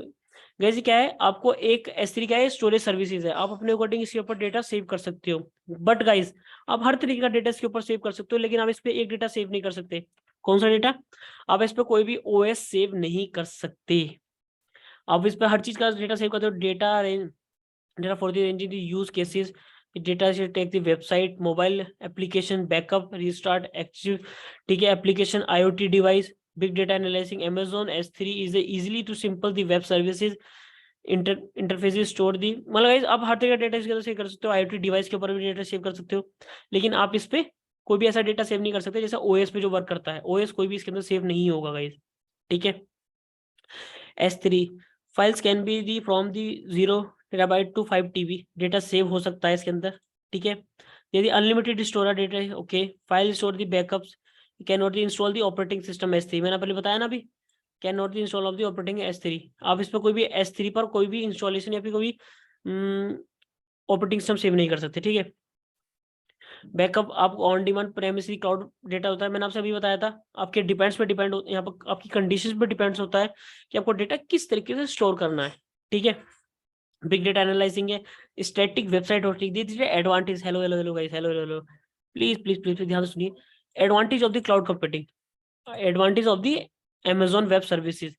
Guys क्या है, आपको एक S3 क्या है, स्टोरेज सर्विसेज है, आप अपने अकॉर्डिंग इसके ऊपर डेटा सेव कर सकते हो. बट गाइस आप हर तरीके का डेटा इसके ऊपर सेव कर सकते हो, लेकिन आप इस पे एक डेटा सेव नहीं कर सकते. कौन सा डेटा? आप इस पे कोई भी OS सेव नहीं कर सकते. आप इस पे हर चीज का डेटा सेव करते हो. Data for the range the use cases, data should take the website, mobile application backup, restart, active, ठीक है, application, IoT device, big data analyzing. Amazon S3 is a easily to simple the web services. Interface store the, मतलब guys आप हर तरह का data इसके अंदर save कर सकते हो, IoT डिवाइस के ऊपर भी डेटा सेव कर सकते हो, लेकिन आप इस पे कोई भी ऐसा डेटा सेव नहीं कर सकते जैसे OS पे जो वर्क करता है, OS कोई भी इसके अंदर सेव नहीं होगा गाइस, ठीक है। S3 files can be the from the 0 TB to 5 TB, data save हो सकता है इसके अंदर, ठीक है। यदि अनलिमिटेड स्टोरेज डेटा है, okay. File store the backups, can not install the operating system S3, मैंने पहले बताया ना अभी, can not the install of the operating S3, आप इस पर कोई भी S3 पर कोई भी इंस्टॉलेशन या फिर कोई ऑपरेटिंग सिस्टम सेव नहीं कर सकते, ठीक है। बैकअप आप on demand primary cloud data होता है, मैंने आपसे अभी बताया था, आपके डिपेंड्स पे डिपेंड यहाँ पर आपकी कंडीशंस पे डिपेंड्स होता है कि आपको डेटा किस तरीके से स्टोर करना है, ठीक है। बिग डेटा एनालाइजिंग है, स्टैटिक वेबसाइट होस्टिंग, दीजिए advantage, hello hello hello guys, hello hello hello, please please please ध्यान से सुनिए। Advantage of the cloud computing, advantage of the Amazon web services,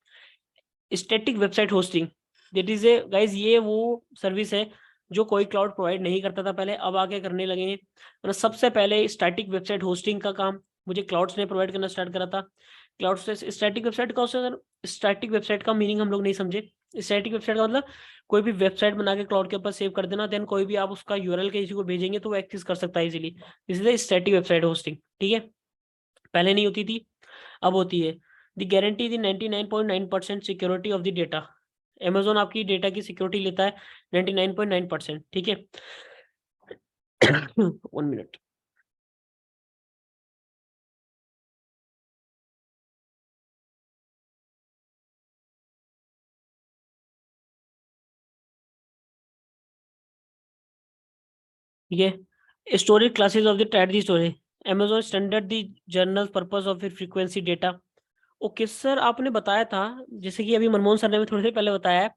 static website hosting, that is A guys, ये वो service है जो कोई cloud provide नहीं करता था पहले, अब आके करने लगे हैं। मतलब सबसे पहले स्टैटिक वेबसाइट होस्टिंग का काम मुझे क्लाउड्स ने प्रोवाइड करना स्टार्ट करा था। क्लाउड से स्टैटिक वेबसाइट का, स्टैटिक वेबसाइट का मीनिंग हम लोग नहीं समझे। स्टैटिक वेबसाइट का मतलब कोई भी वेबसाइट बना के क्लाउड के ऊपर सेव कर देना, देन कोई भी आप उसका URL किसी को भेजेंगे तो वो एक्सेस कर सकता है इजीली, इसलिए स्टैटिक वेबसाइट होस्टिंग, ठीक है। पहले नहीं होती थी, अब होती है। The guarantee the 99.9% security of the data, Amazon आपकी डेटा की सिक्योरिटी लेता है 99.9%, ठीक है। 1 मिनट। ठीक है, storage classes of the type the storage, Amazon standard the journal purpose of frequency data. Okay sir, आपने बताया था, जैसे कि अभी मनमोहन सर ने थोड़ी देर पहले बताया है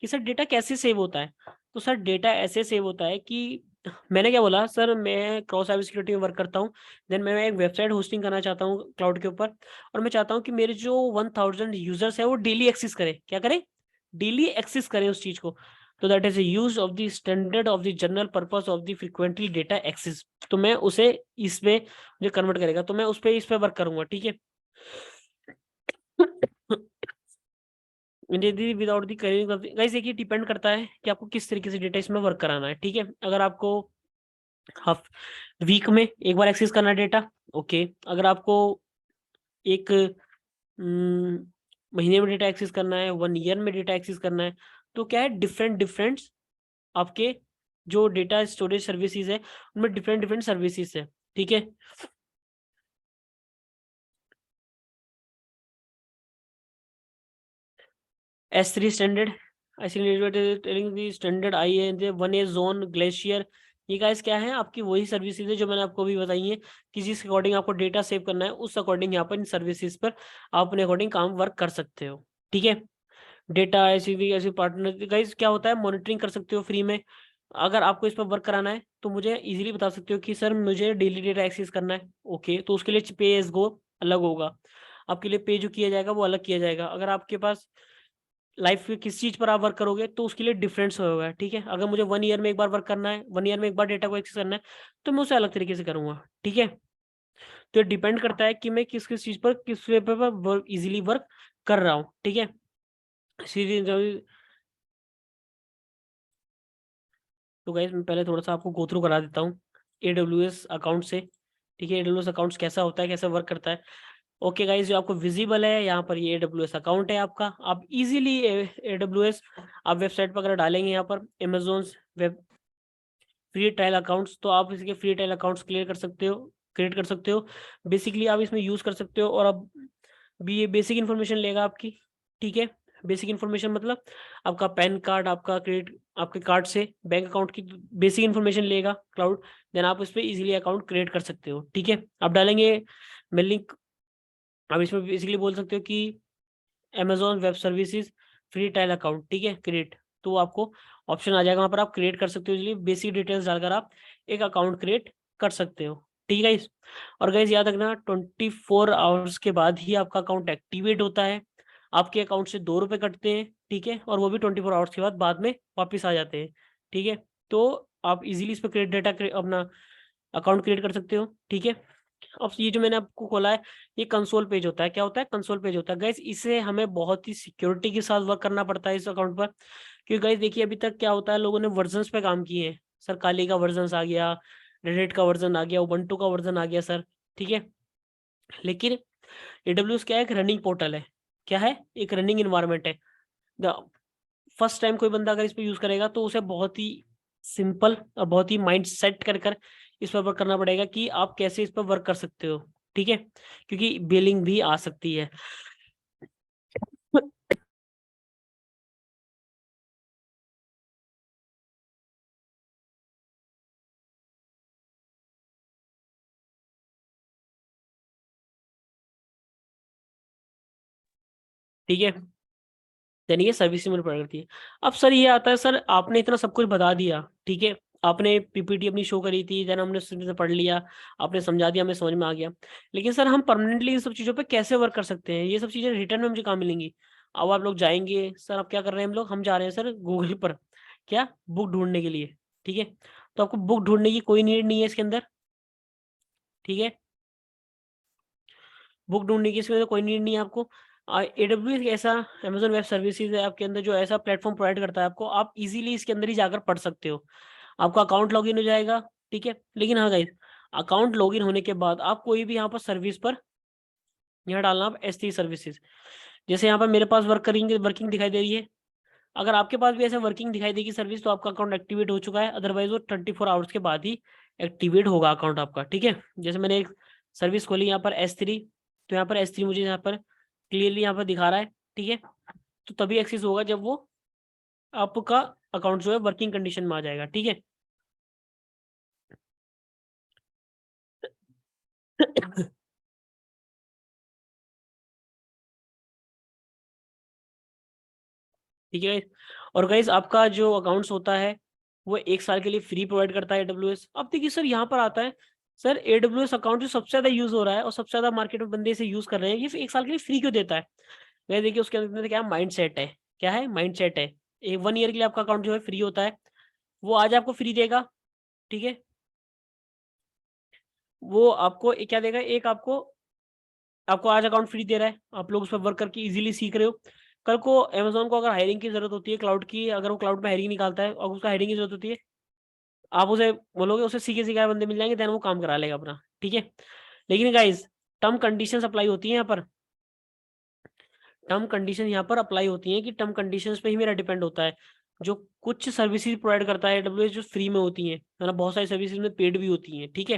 कि सर डेटा कैसे सेव होता है, तो सर डेटा ऐसे सेव होता है कि मैंने क्या बोला सर, मैं क्रॉस साइबर सिक्योरिटी में वर्क करता हूँ, देन मैं एक वेबसाइट होस्टिंग करना चाहता हूँ क्लाउड के ऊपर, और मैं चाहता हूँ कि मेरे जो 1000 यूजर्स है वो डेली एक्सेस करें, क्या करें, डेली एक्सेस करें उस चीज को, तो that is use of the standard of the general purpose of the frequently data access, तो मैं उसे इसमें जो कन्वर्ट करेगा, तो मैं इस पे वर्क करूंगा, ठीक है। विदाउट दी गाइस, देखिए डिपेंड करता है कि आपको किस तरीके से डेटा इसमें वर्क कराना है, ठीक है। अगर आपको हाफ वीक में एक बार एक्सेस करना है डेटा, ओके। अगर आपको एक महीने में डेटा एक्सेस करना है, 1 ईयर में डेटा एक्सेस करना है, तो क्या है, डिफरेंट डिफरेंट आपके जो डेटा स्टोरेज सर्विसेज है उनमें डिफरेंट डिफरेंट सर्विसेज है, ठीक है। S3 स्टैंडर्ड, स्टैंडर्ड आई है, 1A जोन ग्लेशियर, ये गाइस क्या है, आपकी वही सर्विसेज है जो मैंने आपको भी बताई है कि जिस अकॉर्डिंग आपको डेटा सेव करना है उस अकॉर्डिंग यहाँ पर इन सर्विसेज पर आप अपने अकॉर्डिंग काम वर्क कर सकते हो, ठीक है। डेटा ऐसी पार्टनर गाइस क्या होता है, मॉनिटरिंग कर सकते हो फ्री में। अगर आपको इस पर वर्क कराना है तो मुझे इजीली बता सकते हो कि सर मुझे डेली डेटा एक्सेस करना है, ओके, तो उसके लिए पे एज गो अलग होगा, आपके लिए पे जो किया जाएगा वो अलग किया जाएगा। अगर आपके पास लाइफ में किस चीज पर आप वर्क करोगे तो उसके लिए डिफरेंस होगा, ठीक है। अगर मुझे 1 ईयर में एक बार वर्क करना है, 1 ईयर में एक बार डेटा को एक्सेस करना है, तो मैं उसे अलग तरीके से करूंगा, ठीक है। तो डिपेंड करता है कि मैं किस किस चीज पर किस वे पर इजीली वर्क कर रहा हूँ, ठीक है। तो गाइस मैं पहले थोड़ा सा आपको गो थ्रू करा देता हूँ AWS अकाउंट से, ठीक है। AWS अकाउंट कैसा होता है, कैसे वर्क करता है। ओके गाइस, जो आपको विजिबल है यहाँ पर ये AWS अकाउंट है आपका, आप इजीली AWS आप वेबसाइट पर अगर डालेंगे यहाँ पर Amazon web free trial accounts, तो आप इसके फ्री ट्रायल अकाउंट्स क्रिएट कर सकते हो। बेसिकली आप इसमें यूज कर सकते हो, और अब भी ये बेसिक इन्फॉर्मेशन लेगा आपकी, ठीक है। बेसिक इन्फॉर्मेशन मतलब आपका पैन कार्ड, आपका क्रेडिट, आपके कार्ड से बैंक अकाउंट की बेसिक इन्फॉर्मेशन लेगा क्लाउड, देन आप उस पर इजीली अकाउंट क्रिएट कर सकते हो, ठीक है। आप डालेंगे मैं लिंक, आप इसमें बेसिकली बोल सकते हो कि Amazon web services free trial account, ठीक है, क्रिएट, तो आपको ऑप्शन आ जाएगा, वहां पर आप क्रिएट कर सकते हो, इसलिए बेसिक डिटेल्स डालकर आप एक अकाउंट क्रिएट कर सकते हो, ठीक है गाइस। और गाइस याद रखना 24 आवर्स के बाद ही आपका अकाउंट एक्टिवेट होता है, आपके अकाउंट से 2 रुपए कटते हैं, ठीक है, और वो भी 24 आवर्स के बाद में वापिस आ जाते हैं, ठीक है। तो आप इजीली इस पर क्रिएट डेटा अपना अकाउंट क्रिएट कर सकते हो, ठीक है। अब ये जो मैंने आपको खोला है ये कंसोल पेज होता है, क्या होता है, कंसोल पेज होता है गाइस। इसे हमें बहुत ही सिक्योरिटी के साथ वर्क करना पड़ता है इस अकाउंट पर, क्योंकि गाइस देखिए अभी तक क्या होता है, लोगों ने वर्जन्स पे काम किए हैं सर। काली का वर्जन आ गया, रेडिट का वर्जन आ गया, उबंटू का वर्जन आ गया सर, ठीक है। लेकिन AWS क्या है, एक रनिंग पोर्टल है, क्या है, एक रनिंग इन्वायरमेंट है। फर्स्ट टाइम कोई बंदा अगर इस पे यूज करेगा तो उसे बहुत ही सिंपल और बहुत ही माइंड सेट कर कर इस पर वर्क करना पड़ेगा कि आप कैसे इस पर वर्क कर सकते हो, ठीक है, क्योंकि बिलिंग भी आ सकती है। ठीक है, देन ये सर्विस में प्रोवाइड करती है। अब सर ये आता है, सर आपने इतना सब कुछ बता दिया, ठीक है, आपने PPT अपनी शो करी थी, देन हमने उसमें से पढ़ लिया, आपने समझा दिया, हमें समझ में आ गया। लेकिन सर हम परमानेंटली इन सब चीज़ों पे कैसे वर्क कर सकते हैं? ये सब चीज़ें रिटर्न में मुझे कहाँ मिलेंगी? अब आप लोग जाएंगे सर, अब क्या कर रहे हैं हम लोग, हम जा रहे हैं सर गूगल पर, क्या, बुक ढूंढने के लिए, ठीक है। तो आपको बुक ढूंढने की कोई नीड नहीं है इसके अंदर, ठीक है, बुक ढूंढने की इसमें कोई नीड नहीं है आपको। AWS एक ऐसा Amazon वेब सर्विसेज है आपके अंदर, जो ऐसा प्लेटफॉर्म प्रोवाइड करता है आपको, आप इजीली इसके अंदर ही जाकर पढ़ सकते हो। आपका अकाउंट लॉगिन हो जाएगा, ठीक है। लेकिन हाँ गाइस, अकाउंट लॉगिन होने के बाद आप कोई भी यहाँ पर सर्विस पर यहाँ डालना, आप S3 सर्विसेज, जैसे यहाँ पर मेरे पास वर्किंग दिखाई दे रही है। अगर आपके पास भी ऐसे वर्किंग दिखाई देगी सर्विस, तो आपका अकाउंट एक्टिवेट हो चुका है, अदरवाइज वो 24 आवर्स के बाद ही एक्टिवेट होगा अकाउंट आपका, ठीक है। जैसे मैंने एक सर्विस खोली यहाँ पर S3, तो यहाँ पर S3 मुझे यहाँ पर क्लियरली यहाँ पर दिखा रहा है, ठीक है। तो तभी एक्सेस होगा जब वो आपका अकाउंट जो है वर्किंग कंडीशन में आ जाएगा, ठीक है। ठीक है guys। और गाइस आपका जो अकाउंट्स होता है वो 1 साल के लिए फ्री प्रोवाइड करता है AWS। अब देखिए सर, यहाँ पर आता है सर, AWS अकाउंट जो सबसे ज्यादा यूज हो रहा है और सबसे ज्यादा मार्केट में बंदे इसे यूज कर रहे हैं, ये 1 साल के लिए फ्री क्यों देता है? गाइस देखिए उसके अंदर क्या माइंड सेट है, क्या है, माइंड सेट है। 1 ईयर के लिए आपका अकाउंट जो है फ्री होता है, वो आज आपको फ्री देगा, ठीक है। वो आपको क्या देगा, एक आपको आपको आज अकाउंट फ्री दे रहा है, आप लोग उस पर वर्क करके इजीली सीख रहे हो। कल को Amazon को अगर हायरिंग की जरूरत होती है क्लाउड की, अगर वो क्लाउड में हायरिंग निकालता है और उसका हायरिंग की जरूरत होती है, आप उसे बोलोगे, उसे सीखे सिखाए बंदे मिल जाएंगे, देन वो काम करा लेगा अपना, ठीक है। लेकिन गाइज टर्म कंडीशंस अप्लाई होती है यहाँ पर, टर्म कंडीशन यहाँ पर अप्लाई होती है कि टर्म कंडीशंस पे ही मेरा डिपेंड होता है। जो कुछ सर्विसेज प्रोवाइड करता है AWS जो फ्री में होती है ना, बहुत सारी सर्विसेज में पेड भी होती हैं, ठीक है।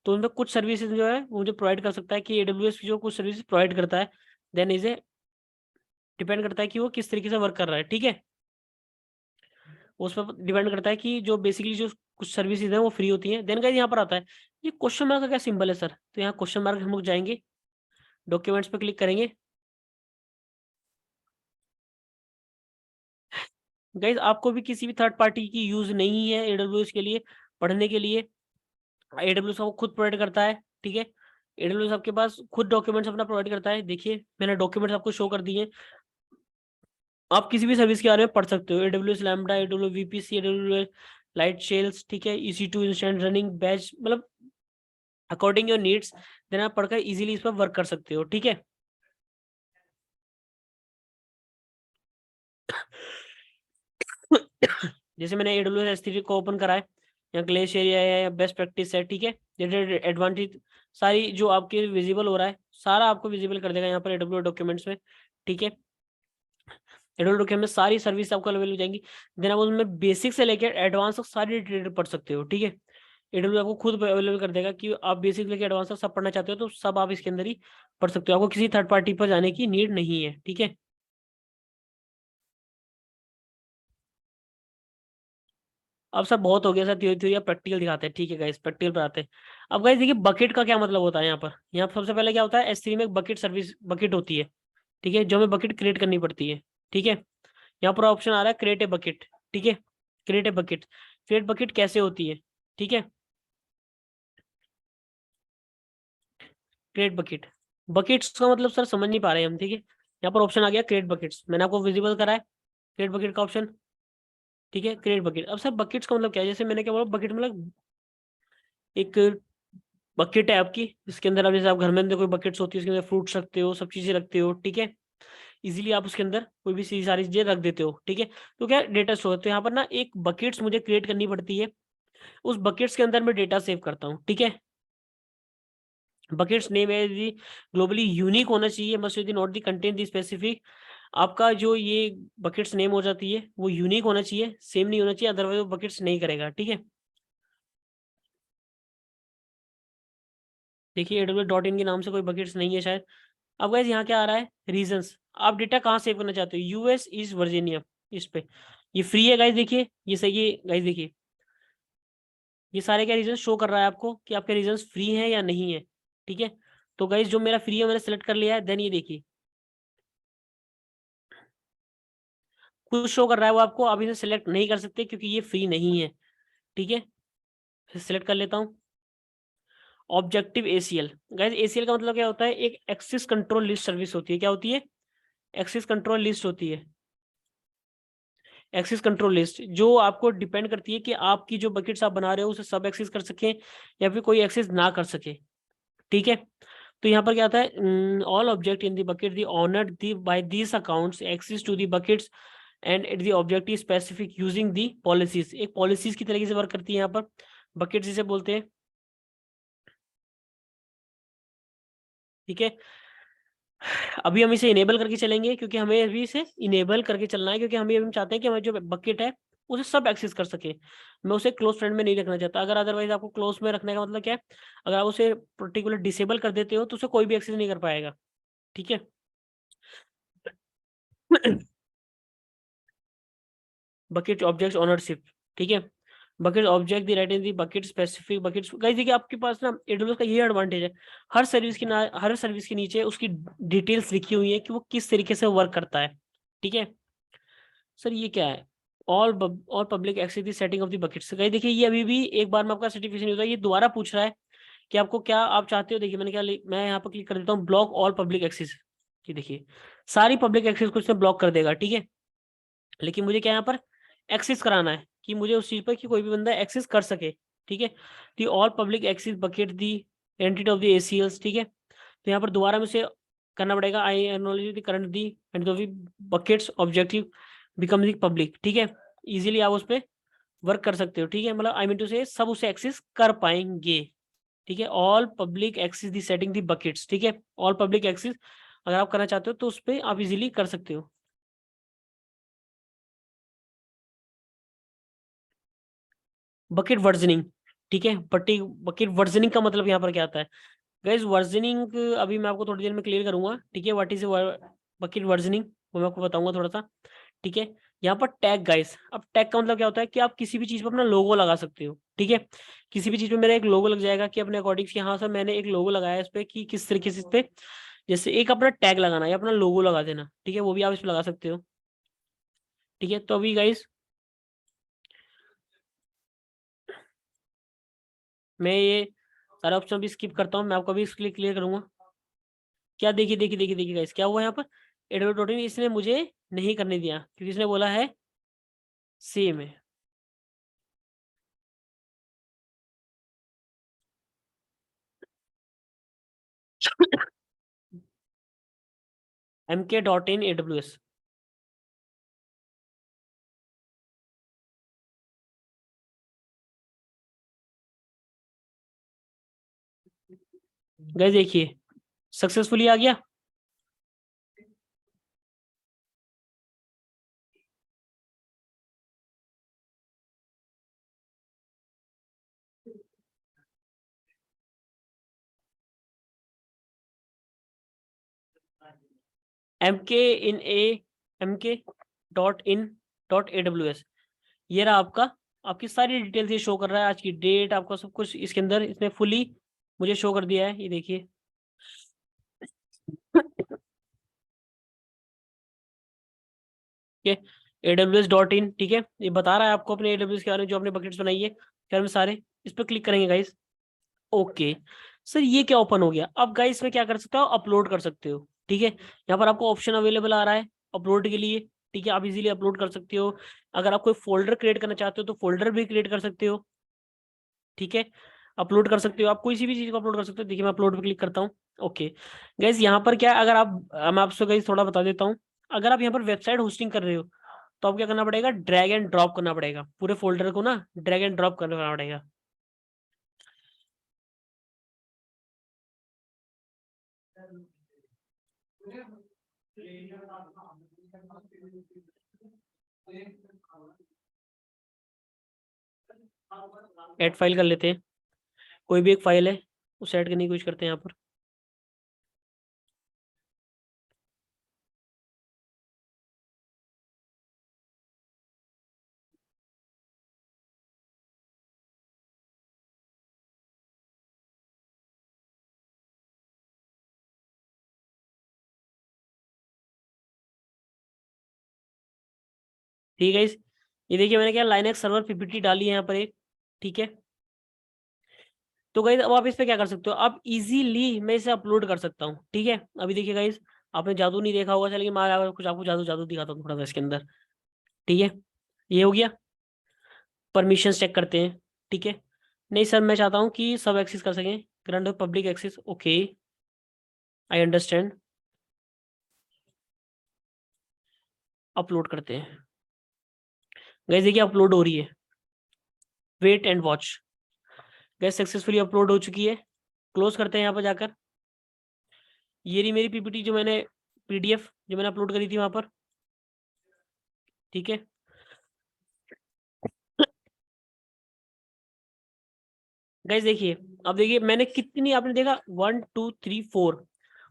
तो उनमें कुछ सर्विसेज जो है वो मुझे प्रोवाइड कर सकता है कि AWS जो कुछ सर्विसेज प्रोवाइड करता है, देन इज डिपेंड करता है कि वो किस तरीके से वर्क कर रहा है, ठीक है। उस पर डिपेंड करता है कि जो बेसिकली जो कुछ सर्विसेज हैं वो फ्री होती हैं। देन गाइस यहाँ पर आता है ये क्वेश्चन मार्क का क्या सिंबल है सर, तो यहाँ क्वेश्चन मार्क हम लोग जाएंगे, डॉक्यूमेंट्स पे क्लिक करेंगे। गाइस आपको भी किसी भी थर्ड पार्टी की यूज नहीं है AWS के लिए पढ़ने के लिए, AWS आपको खुद प्रोवाइड करता है, ठीक है। AWS आपके पास खुद डॉक्यूमेंट्स अपना प्रोवाइड करता है। देखिए मैंने डॉक्यूमेंट्स आपको शो कर दिए, आप किसी भी सर्विस के बारे में पढ़ सकते हो, AWS lambda, AWS VPC, AWS light shells, ठीक है, EC2 इंस्टेंट रनिंग बैच, मतलब अकॉर्डिंग योर नीड्स, देन आप पढ़कर इजीली इस पर वर्क कर सकते हो, ठीक है। जैसे मैंने AWS S3 को ओपन करा है, या ग्लेशियर या बेस्ट प्रैक्टिस है, ठीक है। जैसे एडवांटेज सारी जो आपके विजिबल हो रहा है, सारा आपको विजिबल कर देगा यहाँ पर AWS डॉक्यूमेंट्स में, ठीक है। AWS डॉक्यूमेंट में सारी सर्विस आपको अवेलेबल हो जाएंगी। देन आप उसमें बेसिक से लेकर एडवांस तक सारी डिटेल पढ़ सकते हो, ठीक है। AWS आपको खुद अवेलेबल कर देगा कि आप बेसिक लेकर एडवांस तक सब पढ़ना चाहते हो, तो सब आप इसके अंदर ही पढ़ सकते हो, आपको किसी थर्ड पार्टी पर जाने की नीड नहीं है, ठीक है। अब सब बहुत हो गया सर, थ्योरी थ्योरी, प्रैक्टिकल दिखाते हैं, ठीक है गाइस, प्रैक्टिकल पर आते हैं। अब गाइस देखिए बकेट का क्या मतलब होता है यहाँ पर सबसे पहले क्या होता है, S3 में एक बकेट सर्विस बकेट होती है, ठीक है, जो हमें बकेट क्रिएट करनी पड़ती है, ठीक है। यहाँ पर ऑप्शन आ रहा है क्रिएट ए बकेट, ठीक है, create a bucket. Create bucket कैसे होती है, ठीक है, क्रिएट बकेट, बकेट्स का मतलब सर समझ नहीं पा रहे हम, ठीक है। यहाँ पर ऑप्शन आ गया क्रिएट बकेट्स, मैंने आपको विजिबल करा है क्रिएट बकेट का ऑप्शन, ठीक है, क्रिएट बकेट। अब सर बकेट्स का मतलब क्या है, जैसे मैंने क्या बोला, बकेट मतलब एक बकेट है आपकी, इसके अंदर आप जैसे आप घर में अंदर कोई बकेट्स होती है, उसके अंदर फ्रूट्स रखते हो, सब चीजें रखते हो, ठीक है। इजीली आप उसके अंदर कोई भी सारी चीजें रख देते हो, ठीक है। तो क्या डेटा स्टोर, तो यहाँ पर ना एक बकेट्स मुझे क्रिएट करनी पड़ती है, उस बकेट्स के अंदर मैं डेटा सेव करता हूँ, ठीक है। बकेट्स नेम है ग्लोबली यूनिक होना चाहिए, must not the content the specific. आपका जो ये बकेट्स नेम हो जाती है वो यूनिक होना चाहिए, सेम नहीं होना चाहिए, अदरवाइज वो बकेट्स नहीं करेगा, ठीक है। देखिए AWS.in के नाम से कोई बकेट्स नहीं है शायद। अब गाइस यहाँ क्या आ रहा है, रीजंस, आप डेटा कहाँ सेव करना चाहते हो, यूएस ईस्ट वर्जीनिया, इस पे ये फ्री है गाइस, देखिए ये सही है गाइस, देखिए ये सारे क्या रीजन शो कर रहा है आपको कि आपके रीजंस फ्री हैं या नहीं है, ठीक है। तो गाइस जो मेरा फ्री है मैंने सेलेक्ट कर लिया है, देन ये देखिए कुछ शो कर रहा है वो आपको, आप इसे सेलेक्ट नहीं कर सकते क्योंकि ये फ्री नहीं है, ठीक है। फिर सेलेक्ट कर लेता हूँ ऑब्जेक्टिव ACL। गाइस ACL का मतलब क्या होता है, एक एक्सेस कंट्रोल लिस्ट सर्विस होती है, क्या होती है, एक्सेस कंट्रोल लिस्ट होती है। एक्सेस कंट्रोल लिस्ट जो आपको डिपेंड करती है कि आपकी जो बकेट्स आप बना रहे हो उसे सब एक्सेस कर सके या फिर कोई एक्सेस ना कर सके, ठीक है। तो यहाँ पर क्या आता है, all object in the bucket the owned the by these accounts access to the buckets and it the objective specific using the policies. एक पॉलिसीज की तरीके से वर्क करती है यहाँ पर, बकेट्स जिसे बोलते हैं, ठीक है। अभी हम इसे इनेबल करके चलेंगे क्योंकि हमें अभी इसे इनेबल करके चलना है, क्योंकि हम चाहते हैं कि हमारे जो बकेट है उसे सब एक्सेस कर सके। मैं उसे क्लोज फ्रेंड में नहीं रखना चाहता, अगर अदरवाइज आपको क्लोज में रखने का मतलब क्या है, अगर आप उसे पर्टिकुलर डिसेबल कर देते हो तो उसे कोई भी एक्सेस नहीं कर पाएगा, ठीक है। बकेट ऑब्जेक्ट ओनरशिप, ठीक है। बकेट ऑब्जेक्ट दी राइट इन दी बकेट स्पेसिफिक बकेट्स। गाइस देखिए आपके पास ना AWS का ये एडवांटेज है, हर सर्विस के नीचे उसकी डिटेल्स लिखी हुई है कि वो किस तरीके से वर्क करता है, ठीक है। सर ये क्या है, all public access the setting of the buckets. Guys देखिए ये अभी भी एक बार में आपका सर्टिफिकेशन नहीं होता, ये दोबारा पूछ रहा है कि आपको क्या आप चाहते हो। देखिए मैंने मैं यहाँ पर क्लिक कर देता हूँ ब्लॉक ऑल पब्लिक एक्सेस, कि देखिए सारी पब्लिक एक्सेस को इसने ब्लॉक कर देगा, ठीक है। लेकिन मुझे क्या यहाँ पर एक्सेस कराना है कि मुझे उस चीज पर कि कोई भी बंदा एक्सेस कर सके, ठीक है। The all public access bucket the entity of the ACLs, ठीक है। तो यहाँ पर दोबारा में से करना पड़ेगा, I acknowledge the current the end of the buckets objective become the public, ठीक है। इजीली आप उस पर वर्क कर सकते हो, ठीक है। मतलब आई मीन टू से सब उसे एक्सेस कर पाएंगे, ठीक है। All public access the setting the buckets, ठीक है। ऑल पब्लिक एक्सेस अगर आप करना चाहते हो तो उस पर आप इजीली कर सकते हो। बकेट वर्जनिंग, ठीक है। बकेट वर्जनिंग का मतलब यहाँ पर क्या आता है गाइस, वर्जनिंग अभी मैं आपको थोड़ी देर में क्लियर करूंगा, ठीक है। व्हाट इज बकेट वर्जनिंग वो मैं आपको बताऊंगा थोड़ा सा, ठीक है। यहाँ पर टैग गाइस, अब टैग का मतलब क्या होता है कि आप किसी भी चीज पर अपना लोगो लगा सकते हो, ठीक है। किसी भी चीज पे मेरा एक लोगो लग जाएगा कि अपने अकॉर्डिंग कि हाँ सर मैंने एक लोगो लगाया है इस पे, कि किस तरीके से इस पे जैसे एक अपना टैग लगाना या अपना लोगो लगा देना, ठीक है, वो भी आप इस पे लगा सकते हो, ठीक है। तो अभी गाइस मैं ये सारा ऑप्शन भी स्किप करता हूँ, मैं आपको अभी इसके लिए क्लियर करूंगा। क्या देखिए देखिए देखिए देखिए गाइस क्या हुआ यहाँ पर, एडवर्टोटिंग इसने मुझे नहीं करने दिया क्योंकि इसने बोला है सेम है। mk.in AWS, गाइस देखिए सक्सेसफुली आ गया। mk.in.AWS, ये रहा आपका, आपकी सारी डिटेल्स ये शो कर रहा है, आज की डेट आपका सब कुछ इसके अंदर इसने फुली मुझे शो कर दिया है, ये देखिए। ठीक है AWS.in, ठीक है, ये बता रहा है आपको अपने AWS के बारे में, जो आपने बकेट्स बनाई है के बारे में सारे, इस पर क्लिक करेंगे गाइस। ओके सर ये क्या ओपन हो गया, अब गाइस इसमें क्या कर सकते हो, अपलोड कर सकते हो, ठीक है। यहाँ पर आपको ऑप्शन अवेलेबल आ रहा है अपलोड के लिए, ठीक है। आप इजीली अपलोड कर सकते हो, अगर आप कोई फोल्डर क्रिएट करना चाहते हो तो फोल्डर भी क्रिएट कर सकते हो, ठीक है। अपलोड कर सकते हो, आप कोई सी भी चीज को अपलोड कर सकते हो। देखिए मैं अपलोड पे क्लिक करता हूँ, ओके। गाइस यहाँ पर क्या है, अगर आप मैं आपसे गाइस थोड़ा बता देता हूँ अगर आप यहाँ पर वेबसाइट होस्टिंग कर रहे हो तो आपको क्या करना पड़ेगा, ड्रैग एंड ड्रॉप करना पड़ेगा, पूरे फोल्डर को ना ड्रैग एंड ड्रॉप करना पड़ेगा। ऐड फाइल कर लेते हैं, कोई भी एक फाइल है उसे ऐड करने की कोशिश करते हैं यहाँ पर। ठीक है, ये देखिए मैंने क्या लाइनक्स सर्वर पीपीटी डाली है यहाँ पर एक। ठीक है, तो गाइज अब आप इस पे क्या कर सकते हो, आप इजीली मैं इसे अपलोड कर सकता हूँ। ठीक है, अभी देखिए गाइज, आपने जादू नहीं देखा होगा, चलिए मैं कुछ आपको जादू जादू दिखाता हूँ थोड़ा सा इसके अंदर। ठीक है, ये हो गया, परमिशन चेक करते हैं। ठीक है, नहीं सर मैं चाहता हूँ कि सब एक्सेस कर सकें, grant public access, okay I understand. Upload करते हैं गाइज, देखिए अपलोड हो रही है, wait and watch. Guys successfully upload हो चुकी है, क्लोज करते हैं यहाँ पर जाकर। ये रही मेरी पीपीटी जो मैंने, पीडीएफ जो मैंने अपलोड करी थी वहां पर। ठीक है, गाइज देखिए, अब देखिए मैंने कितनी, आपने देखा 1 2 3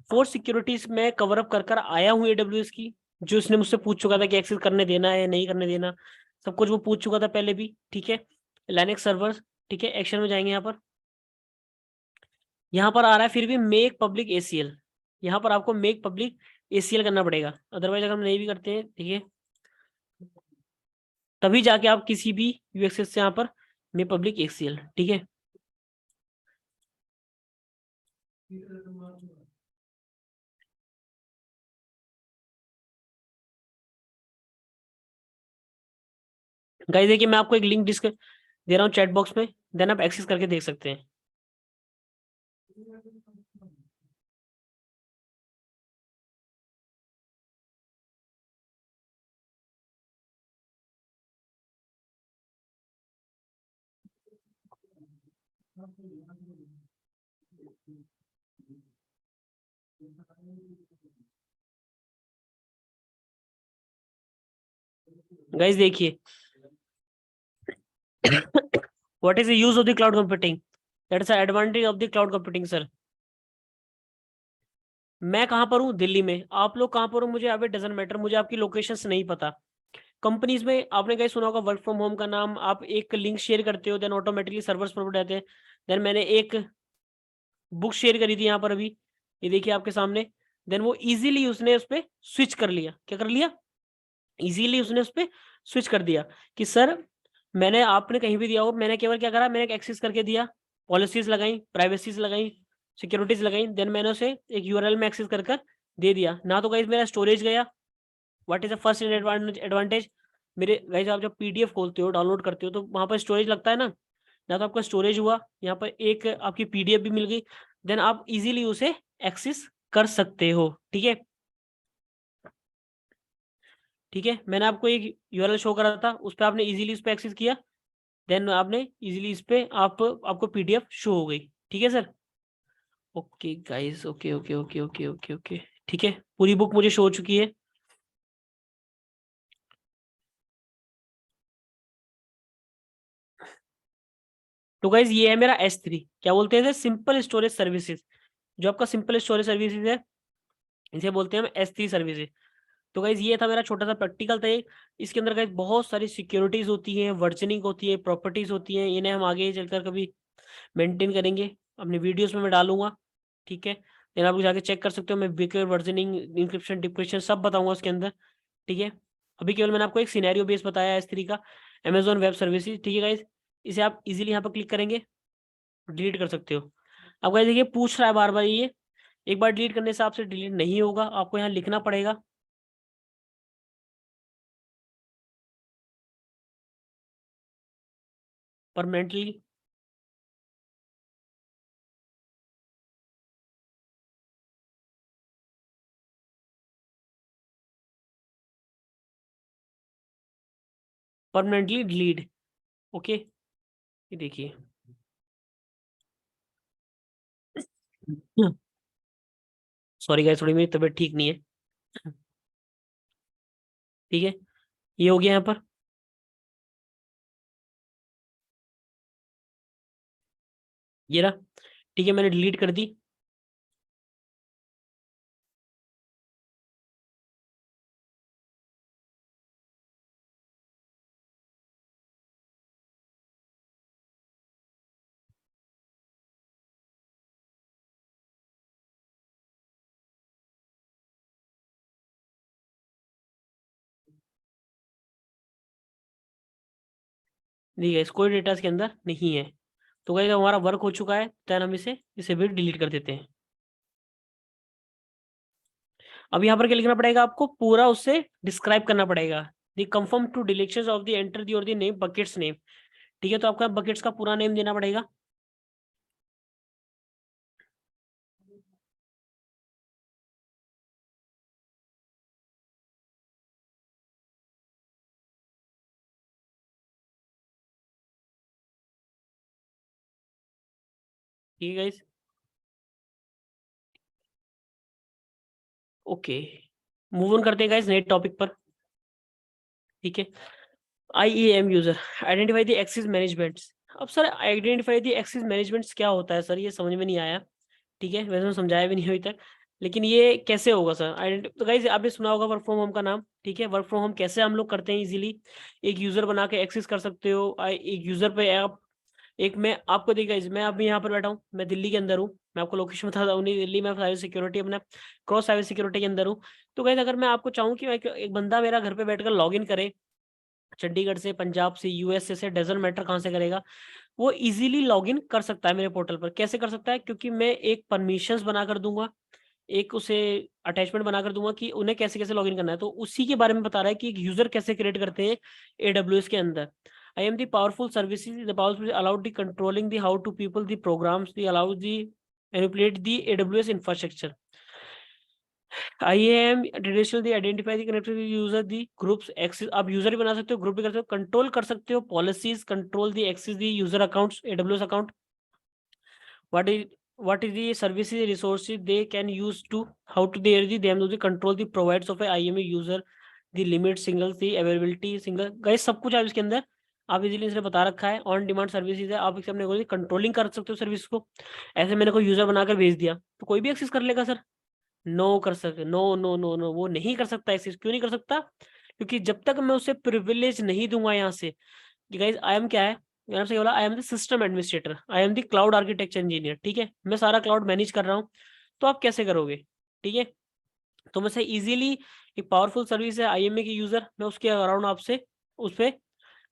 4 सिक्योरिटीज में कवर अप कर कर आया हूँ एडब्ल्यूएस की, जो उसने मुझसे पूछ चुका था कि एक्सेस करने देना है नहीं करने देना, सब कुछ वो पूछ चुका था पहले भी। ठीक है, लाइनक्स सर्वर। ठीक है, एक्शन में जाएंगे यहाँ पर, यहाँ पर आ रहा है फिर भी मेक पब्लिक एसीएल, यहाँ पर आपको मेक पब्लिक एसीएल करना पड़ेगा, अदरवाइज अगर हम नहीं भी करते हैं, ठीक है, तभी जाके आप किसी भी यूएक्सेस से यहाँ पर मेक पब्लिक एसीएल। ठीक है, गाइस देखिए मैं आपको एक लिंक डिस्क दे रहा हूँ चैट बॉक्स में, देन आप एक्सेस करके देख सकते हैं। गाइस देखिए, what is the use of the cloud computing, that is advantage of the cloud computing sir. मैं कहाँ पर हूँ, दिल्ली में, आप लोग कहाँ पर हो मुझे अभी डजंट मैटर, मुझे आपकी लोकेशन नहीं पता। कंपनीज में आपने कहीं सुना होगा वर्क फ्रॉम होम का नाम, आप एक लिंक शेयर करते हो देन ऑटोमेटिकली सर्वर्स प्रोवाइड रहते हैं। देन मैंने एक बुक शेयर करी थी यहाँ पर अभी, ये देखिए आपके सामने, देन वो इजीली उसने उस पर स्विच कर लिया, क्या कर लिया, इजीली उसने उस पर स्विच कर दिया कि सर मैंने, आपने कहीं भी दिया हो, मैंने केवल क्या करा, मैंने एक्सेस करके दिया, पॉलिसीज लगाई, प्राइवेसीज लगाई, सिक्योरिटीज लगाई, देन मैंने उसे एक यूआरएल में एक्सेस कर कर दे दिया ना। तो गाइस मेरा स्टोरेज गया, what is the first advantage, मेरे गाइस आप जब पीडीएफ खोलते हो डाउनलोड करते हो तो वहां पर स्टोरेज लगता है ना, ना तो आपका स्टोरेज हुआ, यहाँ पर एक आपकी पीडीएफ भी मिल गई, देन आप इजीली उसे एक्सेस कर सकते हो। ठीक है, ठीक है, मैंने आपको एक यूआरएल शो करा था, उस पर आपने इजीली उस पर एक्सेस किया, देन आपने इजीली इस पे आपको पीडीएफ शो हो गई। ठीक है sir, okay guys, okay okay okay okay okay okay, ठीक है, पूरी बुक मुझे शो हो चुकी है। तो गाइस ये है मेरा S3, क्या बोलते हैं सिंपल स्टोरेज सर्विसेज, जो आपका सिंपल स्टोरेज सर्विसेज है इसे बोलते हैं हम S3 सर्विसेज। तो गाइज ये था मेरा छोटा सा प्रैक्टिकल था एक, इसके अंदर गाइज बहुत सारी सिक्योरिटीज होती हैं, वर्जनिंग होती है, प्रॉपर्टीज होती हैं, इन्हें हम आगे चलकर कभी मेंटेन करेंगे, अपने वीडियोस में मैं डालूंगा। ठीक है, देन आप लोग जाके चेक कर सकते हो, मैं बिकर वर्जनिंग इंक्रिप्शन डिक्रिप्शन सब बताऊंगा उसके अंदर। ठीक है, अभी केवल मैंने आपको एक सिनेरियो बेस बताया है S3 का, अमेजोन वेब सर्विसेज। ठीक है गाइज, इसे आप इजीली यहाँ पर क्लिक करेंगे, डिलीट कर सकते हो। अब गाइज देखिए पूछ रहा है बार बार, ये एक बार डिलीट करने से आपसे डिलीट नहीं होगा, आपको यहाँ लिखना पड़ेगा परमानेंटली। Permanently delete. ओके, ये देखिए सॉरी गाइस, थोड़ी मेरी तबीयत ठीक नहीं है। ठीक है, ये हो गया यहाँ पर। ये रहा। ठीक है, मैंने डिलीट कर दी। नहीं गाइस, कोई डेटा इसके अंदर नहीं है। तो गाइस हमारा वर्क हो चुका है, देन हम इसे भी डिलीट कर देते हैं। अब यहाँ पर क्या लिखना पड़ेगा आपको, पूरा उससे डिस्क्राइब करना पड़ेगा। The confirm to deletion of the enter the और दी नेम बकेट्स नेम। ठीक है, तो आपका बकेट्स का पूरा नेम देना पड़ेगा। ठीक है गाइस, ओके, मूव ऑन करते हैं गाइस नेक्स्ट टॉपिक पर। ठीक है, IAM user identify the access management. अब sir identify the access management क्या होता है सर, ये समझ में नहीं आया। ठीक है, वैसे तो समझाया भी नहीं अभी तक, लेकिन ये कैसे होगा सर तो गाइस आपने सुना होगा वर्क फ्रॉम होम का नाम। ठीक है, वर्क फ्रॉम होम कैसे हम लोग करते हैं इजीली, एक यूजर बना के एक्सेस कर सकते हो। एक यूजर पे आप, एक मैं आपको देखिए guys, मैं अभी यहाँ पर बैठा हूँ, मैं दिल्ली के अंदर हूँ। मैं आपको लोकेशन बताता हूँ, नहीं दिल्ली में साइबर सिक्योरिटी अपना क्रॉस साइबर सिक्योरिटी के अंदर हूँ। तो गाइस अगर मैं आपको चाहूँ कि एक बंदा मेरा घर पे बैठकर लॉग इन करे, चंडीगढ़ से, पंजाब से, यूएसए से, डजंट मैटर कहाँ से करेगा, वो इजीली लॉगिन कर सकता है मेरे पोर्टल पर। कैसे कर सकता है, क्योंकि मैं एक परमिशंस बना कर दूंगा, एक उसे अटैचमेंट बनाकर दूंगा कि उन्हें कैसे कैसे लॉगिन करना है। तो उसी के बारे में बता रहा है कि एक यूजर कैसे क्रिएट करते हैं AWS के अंदर। I am the powerful services the powerful allowed the controlling the how to people the programs the allow the manipulate the AWS infrastructure. IAM traditionally identify the connected user the groups access. आप user भी बना सकते हो, group भी कर सकते हो, control कर सकते हो, policies control the access the user accounts AWS account. What is the services resources they can use to how to them to the control the provides of a IMA user, the limit singles, the availability single। Guys सब कुछ आप इसके अंदर आप easily इसने बता रखा है। ऑन डिमांड सर्विसेज है, आप इसे अपने कंट्रोलिंग कर सकते हो सर्विस को। ऐसे मैंने कोई यूजर बनाकर भेज दिया तो कोई भी एक्सेस कर लेगा सर? नो कर सकते, नो नो नो नो, वो नहीं कर सकता एक्सेस। क्यों नहीं कर सकता? क्योंकि जब तक मैं उसे प्रिविलेज नहीं दूंगा यहाँ से। गाइस आई एम क्या है, मैंने आपसे बोला आई am the system administrator, I am the cloud architecture engineer. ठीक है, मैं सारा क्लाउड मैनेज कर रहा हूँ। तो आप कैसे करोगे? ठीक है, तो मैं से इजीली एक पावरफुल सर्विस है IMA की यूजर, मैं उसके अराउंड आपसे उस पर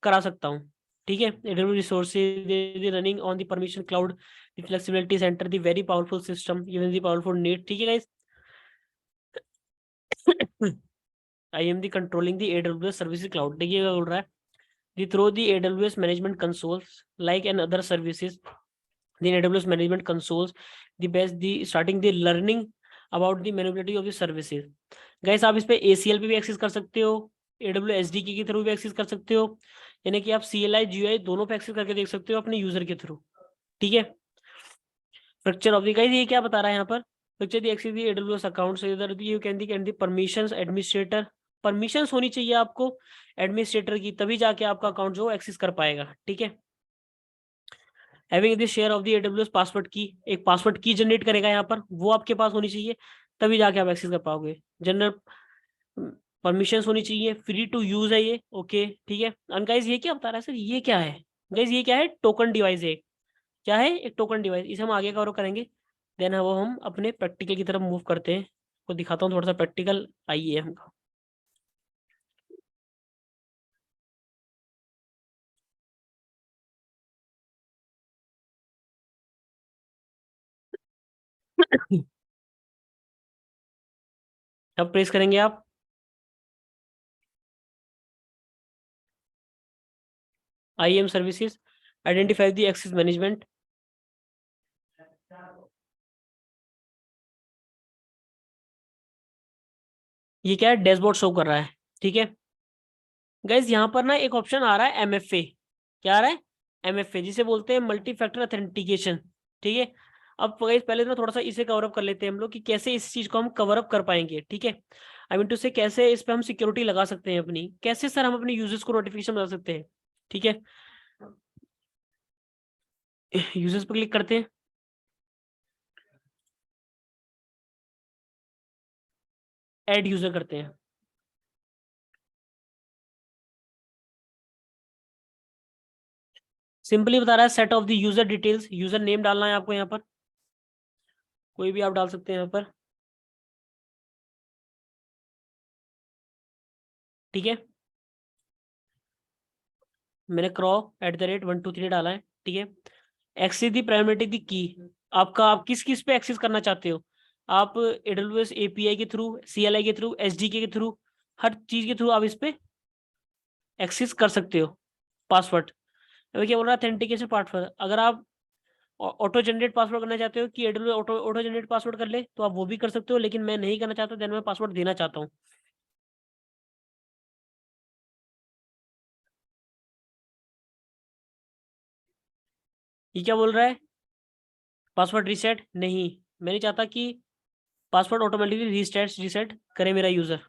करा सकता हूँ। ठीक है, AWS resources running on the permission cloud, the flexibility centre, the very powerful system, even the powerful need. ठीक है guys, I am the controlling the AWS service cloud. देखिए क्या बोल रहा है, through the AWS management consoles like and other services, the AWS management consoles the best the starting the learning about the manipulating of the services। Guys आप इस पे ACL पे भी एक्सेस कर सकते हो, AWS SDK के थ्रू भी एक्सेस कर सकते हो, यानी कि आप CLI GUI दोनों पे एक्सेस करके देख सकते हो अपने यूजर के थ्रू। ठीक है, स्ट्रक्चर ऑफ द गाइस ये क्या बता रहा है यहाँ पर, स्ट्रक्चर दी एक्सेस दी AWS अकाउंट से इधर you can the permissions administrator. Permissions होनी चाहिए आपको एडमिनिस्ट्रेटर की, तभी जाके आपका अकाउंट जो एक्सेस कर पाएगा। ठीक है, having the share of the AWS password की, एक पासवर्ड की जनरेट करेगा यहाँ पर, वो आपके पास होनी चाहिए, तभी जाके आप एक्सेस कर पाओगे। जनरल परमिशंस होनी चाहिए, फ्री टू यूज है ये। ओके ठीक है, एंड गाइस ये क्या बता रहा है सर, ये क्या है? गाइस ये क्या है, टोकन डिवाइस है। क्या है? एक टोकन डिवाइस। इसे हम आगे कवर करेंगे, देन वो हम अपने प्रैक्टिकल की तरफ मूव करते हैं। को दिखाता हूँ थोड़ा सा प्रैक्टिकल IAM का। अब प्रेस करेंगे आप IAM services identify the access management. ये क्या है, डैशबोर्ड शो कर रहा है। ठीक है, गाइज यहाँ पर ना एक ऑप्शन आ रहा है MFA। क्या आ रहा है? MFA, जिसे बोलते हैं मल्टी फैक्टर ऑथेंटिकेशन। ठीक है, अब गाइज पहले ना थोड़ा सा इसे कवर अप कर लेते हैं हम लोग कि कैसे इस चीज को हम कवर अप कर पाएंगे। ठीक है, आई मीन टू से कैसे इस पे हम सिक्योरिटी लगा सकते हैं अपनी, कैसे सर हम अपने यूजर्स को नोटिफिकेशन बता सकते हैं। ठीक है, यूजर्स पर क्लिक करते हैं। ऐड यूजर करते हैं। सिंपली बता रहा है set of the user details, user name डालना है आपको यहाँ पर, कोई भी आप डाल सकते हैं यहाँ पर। ठीक है, मैंने @123 डाला है। ठीक है, एक्सेस दी प्राइमरी दी की, आपका आप किस किस पे एक्सेस करना चाहते हो। आप AWS API के थ्रू, CLI के थ्रू, SDK के थ्रू, हर चीज के थ्रू आप इस पे एक्सेस कर सकते हो। पासवर्ड, अभी क्या बोल रहा है, ऑथेंटिकेशन पासवर्ड। अगर आप ऑटो जनरेट पासवर्ड करना चाहते हो कि AWS ऑटो जनरेट पासवर्ड कर ले, तो आप वो भी कर सकते हो, लेकिन मैं नहीं करना चाहता, देन मैं पासवर्ड देना चाहता हूँ। ये क्या बोल रहा है, पासवर्ड रीसेट नहीं, मैं नहीं चाहता कि पासवर्ड ऑटोमेटिकली रीसेट करे मेरा यूजर।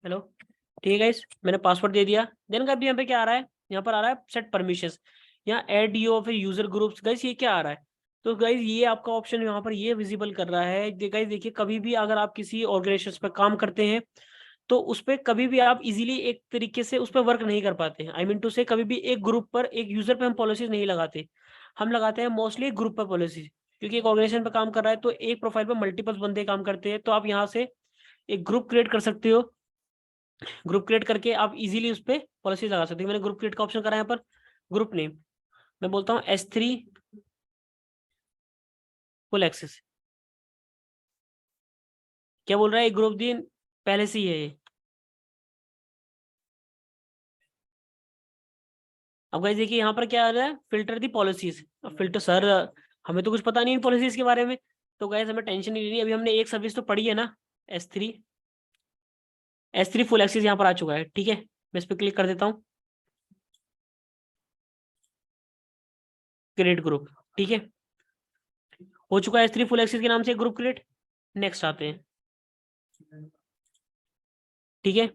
हेलो, ठीक है गाइस, मैंने पासवर्ड दे दिया। देन का भी यहाँ पे क्या आ रहा है, यहाँ पर आ रहा है सेट परमिशंस, यहाँ add you of user groups. Guys ये क्या आ रहा है, तो गाइस ये आपका ऑप्शन यहाँ पर ये विजिबल कर रहा है। गाइस देखिए, कभी भी अगर आप किसी ऑर्गेनाइजेशन पर काम करते हैं, तो उस पर कभी भी आप इजीली एक तरीके से उस पर वर्क नहीं कर पाते हैं। आई मीन टू से कभी भी एक ग्रुप पर, एक यूजर पे हम पॉलिसीज नहीं लगाते, हम लगाते हैं मोस्टली एक ग्रुप पर पॉलिसी। क्योंकि एक ऑर्गेनाइजेशन पर काम कर रहा है तो एक प्रोफाइल पर मल्टीपल बंदे काम करते हैं, तो आप यहाँ से एक ग्रुप क्रिएट कर सकते हो। ग्रुप क्रिएट करके आप इजीली उस पर पॉलिसीज लगा सकते हो। मैंने ग्रुप क्रिएट का ऑप्शन करा है यहाँ पर, ग्रुप नेम मैं बोलता हूँ S3 फुल एक्सेस। क्या बोल रहा है, एक ग्रुप दिन पहले से ही है ये। अब गाइस देखिए यहाँ पर क्या आ रहा है, फिल्टर दी पॉलिसीज। अब फिल्टर सर, हमें तो कुछ पता नहीं इन पॉलिसीज के बारे में, तो गाइस हमें टेंशन नहीं लेनी। अभी हमने एक सर्विस तो पढ़ी है ना, S3 फुल एक्सेस यहाँ पर आ चुका है। ठीक है, मैं इस पर क्लिक कर देता हूँ, क्रिएट ग्रुप। ठीक है, हो चुका है S3 फुल एक्सेस के नाम से ग्रुप क्रिएट। नेक्स्ट आते हैं। ठीक है,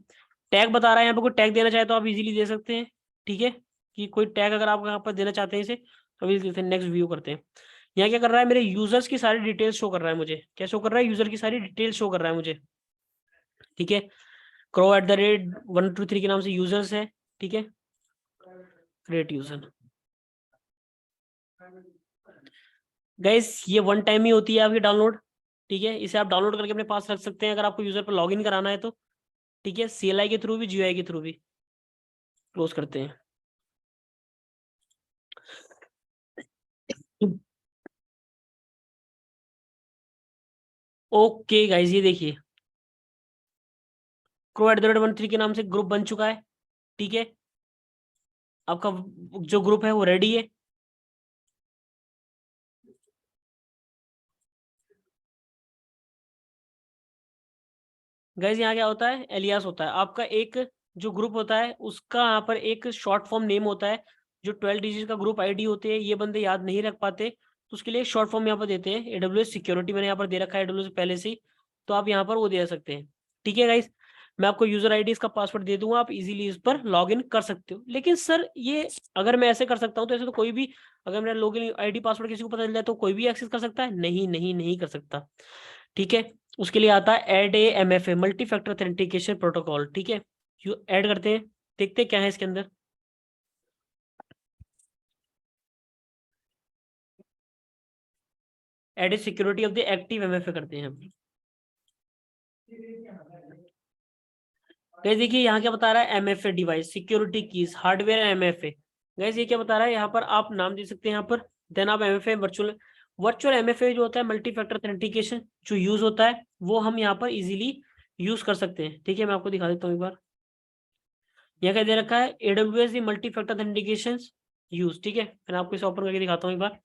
टैग बता रहा है, यहाँ पर कोई टैग देना चाहे तो आप इजीली दे सकते हैं। ठीक है, कि कोई टैग अगर आप यहाँ पर देना चाहते हैं इसे, तो अभी देते हैं। नेक्स्ट व्यू करते हैं। यहाँ क्या कर रहा है, मेरे यूजर्स की सारी डिटेल्स शो कर रहा है मुझे। क्या शो कर रहा है, यूजर की सारी डिटेल्स शो कर रहा है मुझे। ठीक है, crow@123 के नाम से यूजर्स है। ठीक है, क्रिएट यूजर। गाइस ये वन टाइम ही होती है आपकी डाउनलोड। ठीक है, इसे आप डाउनलोड करके अपने पास रख सकते हैं अगर आपको यूजर पर लॉगिन कराना है तो। ठीक है, CLI के थ्रू भी, GUI के थ्रू भी। क्लोज करते हैं। ओके गाइस, ये देखिए, crow@123 के नाम से ग्रुप बन चुका है। ठीक है, आपका जो ग्रुप है वो रेडी है। गाइस यहाँ क्या होता है, एलियास होता है आपका। एक जो ग्रुप होता है उसका यहाँ पर एक शॉर्ट फॉर्म नेम होता है। जो 12 डिजिट का ग्रुप ID होते हैं, ये बंदे याद नहीं रख पाते, तो उसके लिए एक शॉर्ट फॉर्म यहाँ पर देते हैं। AWS सिक्योरिटी मैंने यहाँ पर दे रखा है AWS पहले से ही, तो आप यहाँ पर वो दे सकते हैं। ठीक है गाइस, मैं आपको यूजर ID इसका पासवर्ड दे दूंगा, आप इजीली इस पर लॉग इन कर सकते हो। लेकिन सर ये अगर मैं ऐसे कर सकता हूँ, तो ऐसे तो कोई भी, अगर मेरा लॉगिन ID पासवर्ड किसी को पता चल जाए तो कोई भी एक्सेस कर सकता है? नहीं नहीं, नहीं कर सकता। ठीक है, उसके लिए आता है add MFA, multi factor authentication protocol. ठीक है, ऐड करते हैं। देखते क्या है इसके अंदर। Edit security of the active MFA करते हैं हम। गाइस देखिए यहाँ क्या बता रहा है, MFA device security keys hardware MFA. Guys ये क्या बता रहा है, यहाँ पर आप नाम दे सकते हैं यहाँ पर, देन आप एमएफए वर्चुअल एमएफए जो होता है मल्टी फैक्टर ऑथेंटिकेशन जो यूज होता है वो हम यहाँ पर इजीली यूज कर सकते हैं। ठीक है, मैं आपको दिखा देता हूँ एक बार। यहाँ क्या दे रखा है, AWS multi factor authentication use. ठीक है, मैं आपको इसे ओपन करके दिखाता हूँ एक बार।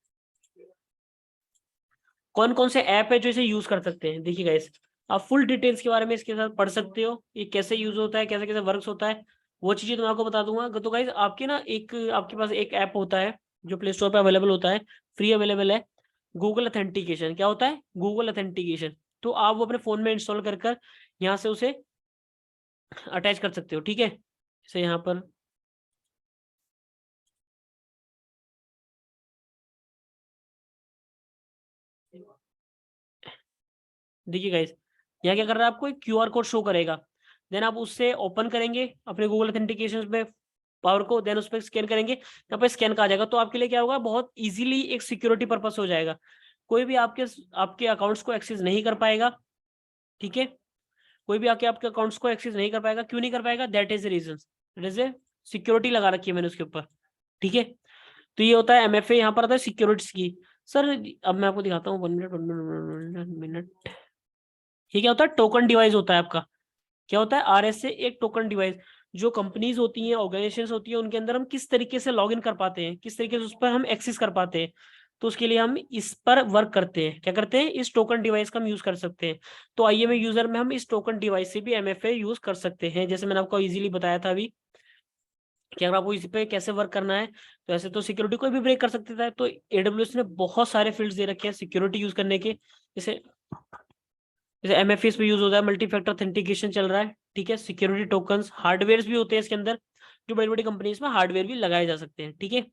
कौन कौन से ऐप है जो इसे यूज कर सकते हैं। देखिए गाइस, आप फुल डिटेल्स के बारे में इसके साथ पढ़ सकते हो, ये कैसे यूज होता है, कैसे कैसे वर्क्स होता है, वो चीजें तो मैं आपको बता दूंगा। तो गाइस आपके ना आपके पास एक ऐप होता है जो प्ले स्टोर पे अवेलेबल होता है, फ्री अवेलेबल है, गूगल ऑथेंटिकेशन। क्या होता है, गूगल ऑथेंटिकेशन। तो आप वो अपने फोन में इंस्टॉल कर यहाँ से उसे अटैच कर सकते हो। ठीक है, जैसे यहाँ पर देखिए गाइस, यहाँ क्या कर रहा है, आपको एक QR कोड शो करेगा, देन आप उससे ओपन करेंगे अपने गूगल ऑथेंटिकेशन में पावर को, देन उस पर स्कैन करेंगे, यहाँ पर स्कैन का आ जाएगा। तो आपके लिए क्या होगा, बहुत इजीली एक सिक्योरिटी पर्पस हो जाएगा, कोई भी आपके अकाउंट्स को एक्सेस नहीं कर पाएगा। ठीक है, कोई भी आपके अकाउंट्स को एक्सेस नहीं कर पाएगा। क्यों नहीं कर पाएगा, दैट इज रीजन, जैसे सिक्योरिटी लगा रखी है मैंने उसके ऊपर। ठीक है, तो ये होता है एमएफए, यहाँ पर आता है सिक्योरिटीज की। सर अब मैं आपको दिखाता हूँ, 1 मिनट। ये क्या होता है, टोकन डिवाइस होता है आपका। क्या होता है, RSA एक टोकन डिवाइस। जो कंपनीज होती हैं, ऑर्गेनाइजेशन होती है, उनके अंदर हम किस तरीके से लॉग इन कर पाते हैं, किस तरीके से उस पर हम एक्सेस कर पाते हैं, तो उसके लिए हम इस पर वर्क करते हैं। क्या करते हैं, इस टोकन डिवाइस का हम यूज कर सकते हैं। तो आइए यूजर में हम इस टोकन डिवाइस से भी एमएफए यूज कर सकते हैं, जैसे मैंने आपको इजीली बताया था अभी कि अगर आपको इस पे कैसे वर्क करना है। तो ऐसे तो सिक्योरिटी कोई भी ब्रेक कर सकता है। तो AWS ने बहुत सारे फील्ड्स दे रखे हैं सिक्योरिटी यूज करने के, जैसे जैसे MFAs पे यूज होता है, मल्टी फैक्टर ऑथेंटिकेशन चल रहा है। ठीक है, सिक्योरिटी टोकन्स, हार्डवेयर भी होते हैं इसके अंदर, जो बड़ी बड़ी कंपनीज में हार्डवेयर भी लगाए जा सकते हैं। ठीक है,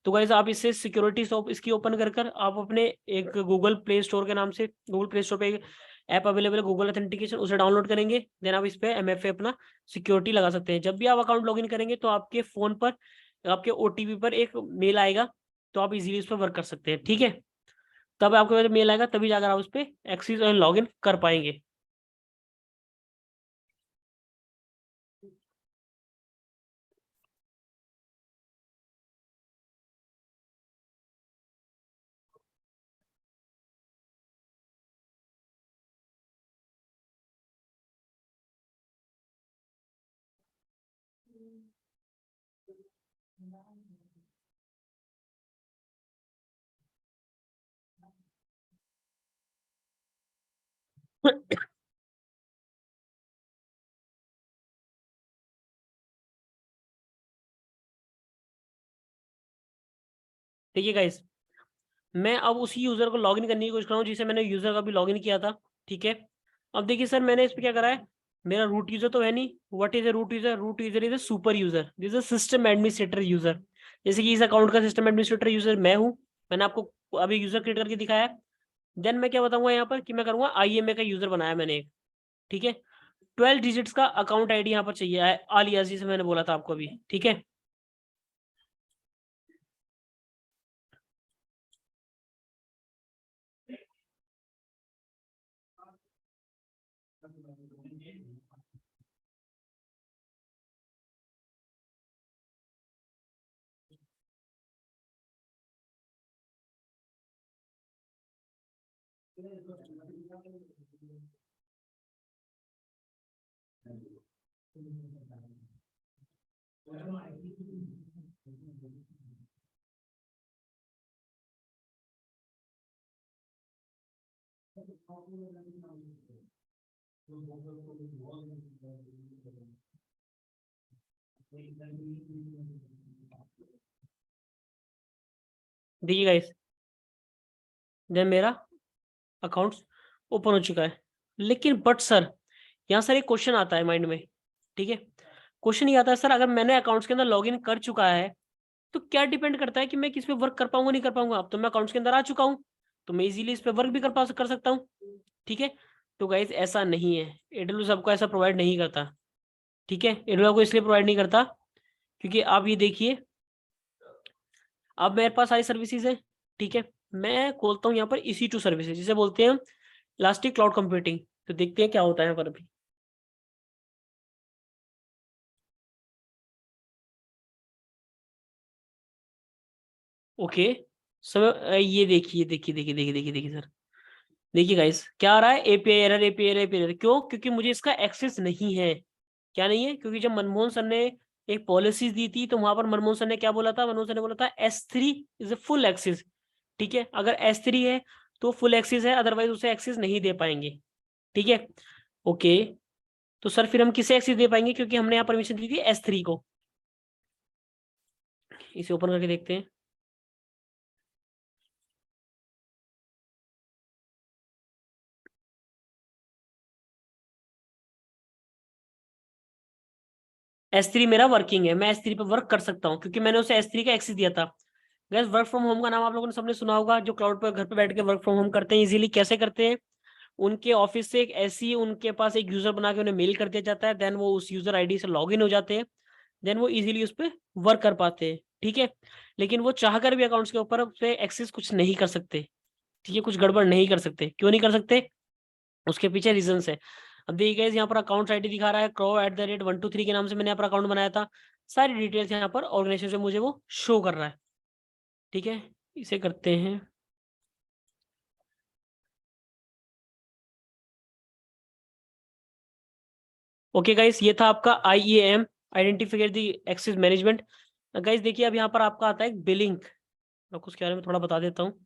तो गाइस आप इससे सिक्योरिटी इसकी ओपन कर आप अपने एक गूगल प्ले स्टोर के नाम से, गूगल प्ले स्टोर पे एक ऐप अवेलेबल है गूगल ऑथेंटिकेशन, उसे डाउनलोड करेंगे, देन आप इस पे MFA अपना सिक्योरिटी लगा सकते हैं। जब भी आप अकाउंट लॉगिन करेंगे तो आपके फोन पर आपके OTP पर एक मेल आएगा, तो आप इजीली उस पर वर्क कर सकते हैं। ठीक है, तब आपके पास मेल आएगा, तभी जाकर आप उस पर एक्सेस और लॉगिन कर पाएंगे। देखिए गाइस, मैं अब उसी यूजर को लॉगिन करने की कोशिश कर रहा हूँ जिसे मैंने यूजर का भी लॉगिन किया था। ठीक है, अब देखिए सर, मैंने इस पे क्या करा है, मेरा रूट यूजर तो है नहीं। What is a root user, root user is a super user, this is system administrator user. जैसे कि इस अकाउंट का सिस्टम एडमिनिस्ट्रेटर यूजर मैं हूँ, मैंने आपको अभी यूजर क्रिएट करके दिखाया है। देन मैं क्या बताऊंगा यहाँ पर कि मैं करूंगा IMA का यूजर बनाया मैंने एक। ठीक है, 12 डिजिट्स का अकाउंट ID यहाँ पर चाहिए, आलियास जी से मैंने बोला था आपको अभी। ठीक है, देखिए गाइस, देन मेरा अकाउंट ओपन हो चुका है। लेकिन बट सर, यहाँ सर एक क्वेश्चन आता है माइंड में। ठीक है, क्वेश्चन ये आता है, सर अगर मैंने अकाउंट्स के अंदर लॉगिन कर चुका है तो क्या डिपेंड करता है कि मैं किस पे वर्क कर पाऊंगा नहीं कर पाऊंगा। अब तो मैं अकाउंट्स के अंदर आ चुका हूँ, तो मैं इजीली इस पे वर्क भी कर सकता हूँ। ठीक है, तो गाइस ऐसा नहीं है, AWS आपको ऐसा प्रोवाइड नहीं करता। ठीक है, AWS आपको इसलिए प्रोवाइड नहीं करता क्योंकि आप ये देखिए, अब मेरे पास सारी सर्विसेज है। ठीक है, मैं खोलता हूँ यहाँ पर EC2 सर्विसेज, जिसे बोलते हैं इलास्टिक क्लाउड कंप्यूटिंग। तो देखते हैं क्या होता है यहाँ पर अभी। ओके, समय ये देखिए देखिए देखिए देखिए देखिए देखिए सर, देखिए गाइस क्या आ रहा है, API error API error API error. क्यों? क्योंकि मुझे इसका एक्सेस नहीं है। क्या नहीं है? क्योंकि जब मनमोहन सर ने एक पॉलिसीज दी थी तो वहां पर मनमोहन सर ने क्या बोला था? मनमोहन सर ने बोला था S3 is a full access. ठीक है, अगर S3 है तो फुल एक्सेस है, अदरवाइज उसे एक्सेस नहीं दे पाएंगे। ठीक है, ओके, तो सर फिर हम किसे एक्सेस दे पाएंगे? क्योंकि हमने यहाँ परमिशन दी थी S3 को। इसे ओपन करके देखते हैं। S3 मेरा वर्किंग है, मैं S3 पे वर्क कर सकता हूँ क्योंकि मैंने उसे S3 का एक्सेस दिया था। गैस वर्क फ्रॉम होम का नाम आप लोगों ने सबने सुना होगा, जो क्लाउड पर घर पे बैठ के वर्क फ्रॉम होम करते हैं इजीली। कैसे करते हैं? उनके ऑफिस से एक ऐसी उनके पास एक यूजर बना के उन्हें मेल कर दिया जाता है, देन वो उस यूजर आईडी से लॉग इन हो जाते हैं, देन वो इजीली उस पर वर्क कर पाते हैं। ठीक है, लेकिन वो चाहकर भी अकाउंट्स के ऊपर उस पे एक्सेस कुछ नहीं कर सकते। ठीक है, कुछ गड़बड़ नहीं कर सकते। क्यों नहीं कर सकते? उसके पीछे रीजंस है। अब देखिए यहाँ पर अकाउंट आईडी दिखा रहा है crow@123 के नाम से मैंने यहाँ पर अकाउंट बनाया था। सारी डिटेल्स यहाँ पर ऑर्गेनाइजेशन से मुझे वो शो कर रहा है। ठीक है, इसे करते हैं। ओके गाइस, ये था आपका IAM, identificate the access management. Guys देखिए अब यहाँ पर आपका आता है बिलिंग, मैं उसके बारे में थोड़ा बता देता हूँ।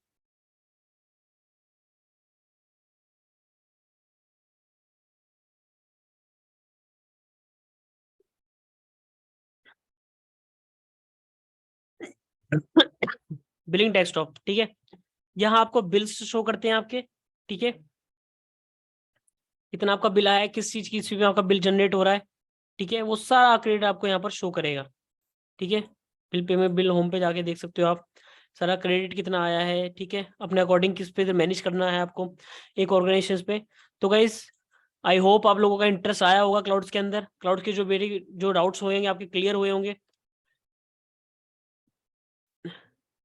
बिलिंग डेस्कटॉप, ठीक है, यहाँ आपको बिल्स शो करते हैं आपके। ठीक है, कितना आपका बिल आया है, किस चीज में आपका बिल जनरेट हो रहा है। ठीक है, वो सारा क्रेडिट आपको यहाँ पर शो करेगा। ठीक है, बिल पेमेंट, बिल होम पे जाके देख सकते हो आप सारा क्रेडिट कितना आया है। ठीक है, अपने अकॉर्डिंग किस पे मैनेज करना है आपको एक ऑर्गेनाइजेशन पे। तो गाइस आई होप आप लोगों का इंटरेस्ट आया होगा क्लाउड्स के अंदर, क्लाउड के जो मेरे जो डाउट्स होंगे आपके क्लियर हुए होंगे।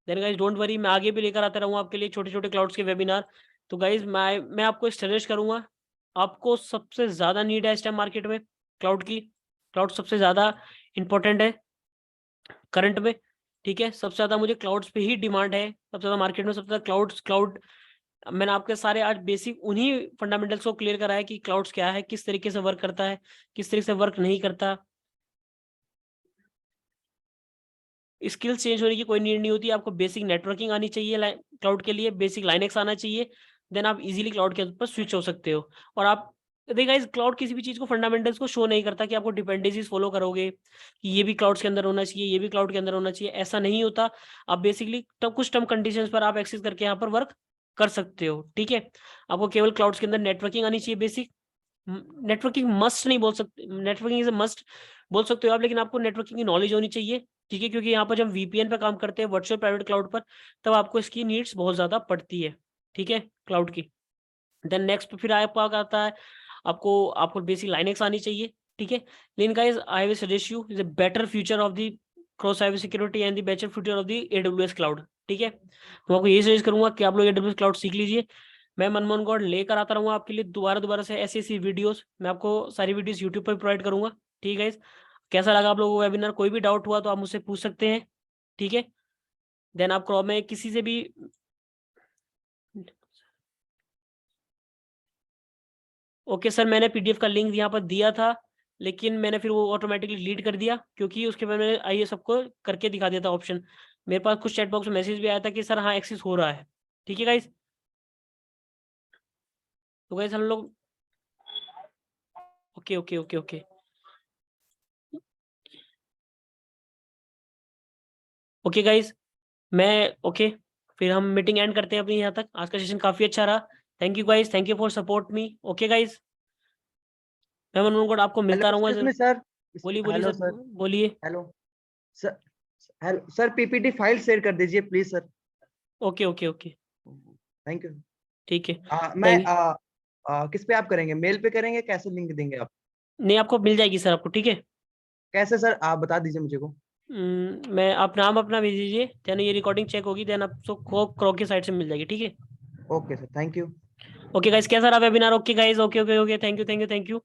देन गाइस डोंट वरी, मैं आगे भी लेकर आता रहूँगा आपके लिए छोटे छोटे क्लाउड्स के वेबिनार। तो गाइस मैं आपको सजेस्ट करूंगा, आपको सबसे ज्यादा नीड है इस टाइम मार्केट में क्लाउड की। क्लाउड सबसे ज्यादा इंपॉर्टेंट है करंट में। ठीक है, सबसे ज्यादा मुझे क्लाउड्स पे ही डिमांड है, सबसे ज्यादा मार्केट में सबसे ज्यादा क्लाउड। मैंने आपके सारे आज बेसिक उन्हीं फंडामेंटल्स को क्लियर करा है कि क्लाउड्स क्या है, किस तरीके से वर्क करता है, किस तरीके से वर्क नहीं करता। स्किल्स चेंज होने की कोई नीड नहीं होती, आपको बेसिक नेटवर्किंग आनी चाहिए क्लाउड के लिए, बेसिक लाइनेक्स आना चाहिए, देन आप इजीली क्लाउड के ऊपर स्विच हो सकते हो। और आप देखिए गाइस, क्लाउड किसी भी चीज को फंडामेंटल्स को शो नहीं करता कि आपको डिपेंडेंसीज फॉलो करोगे कि ये भी क्लाउड्स के अंदर होना चाहिए, ये भी क्लाउड के अंदर होना चाहिए, ऐसा नहीं होता। आप बेसिकली कुछ टर्म कंडीशंस पर आप एक्सेस करके यहाँ पर वर्क कर सकते हो। ठीक है, आपको केवल क्लाउड्स के अंदर नेटवर्किंग आनी चाहिए बेसिक। नेटवर्किंग मस्ट नहीं बोल सकते, नेटवर्किंग इज मस्ट बोल सकते हो आप, लेकिन आपको नेटवर्किंग की नॉलेज होनी चाहिए। ठीक है, क्योंकि यहाँ पर जब VPN पे काम करते हैं वर्चुअल प्राइवेट क्लाउड पर, तब आपको इसकी नीड्स बहुत ज्यादा पड़ती है। ठीक है, क्लाउड की। देन नेक्स्ट फिर आपका आता है, आपको आपको बेसिक लाइनेक्स आनी चाहिए। ठीक है, लेकिन guys I will suggest you is a better future of the cross cyber security and the better future of the AWS cloud. ठीक है, तो आपको यही सजेस्ट करूंगा कि आप लोग AWS क्लाउड सीख लीजिए। मैं मनमोहन गौड़ लेकर आता रहूंगा आपके लिए दोबारा दोबारा से ऐसी ऐसी वीडियोस, मैं आपको सारी वीडियोस यूट्यूब पर प्रोवाइड करूंगा। ठीक है, कैसा लगा आप लोगों को वेबिनार? कोई भी डाउट हुआ तो आप मुझसे पूछ सकते हैं। ठीक है, देन आप क्रोम में किसी से भी ओके सर, मैंने PDF का लिंक यहाँ पर दिया था, लेकिन मैंने फिर वो ऑटोमेटिकली डिलीट कर दिया क्योंकि उसके बाद मैंने आइए सबको करके दिखा दिया था ऑप्शन। मेरे पास कुछ चैट बॉक्स में मैसेज भी आया था कि सर हाँ एक्सेस हो रहा है। ठीक है गाइस, तो गाइस हम लोग okay okay okay okay okay guys, मैं ओके, फिर हम मीटिंग एंड करते हैं अपनी। यहाँ तक आज का सेशन काफी अच्छा रहा। Thank you guys, thank you for support me. Okay guys, मैं मनमोहन आपको हेलो मिलता रहूंगा। Excuse me sir. बोलिए बोलिए हेलो सर, सर। बोलिए। Hello sir. Hello sir, PPT file share कर दीजिए please sir. Okay okay okay, thank you. ठीक है, मैं थैंक यू। किस पे आप करेंगे? मेल पे करेंगे? कैसे लिंक देंगे आप? नहीं, आपको मिल जाएगी सर आपको, ठीक है। कैसे सर, आप बता दीजिए मुझे को। मैं आप नाम अपना भेज दीजिए, देन ये रिकॉर्डिंग चेक होगी, देन आपको क्रो की साइड से मिल जाएगी, ठीक है। Okay sir, thank you. Okay guys, कैसा रहा webinar? Okay guys, okay okay okay, thank you thank you thank you.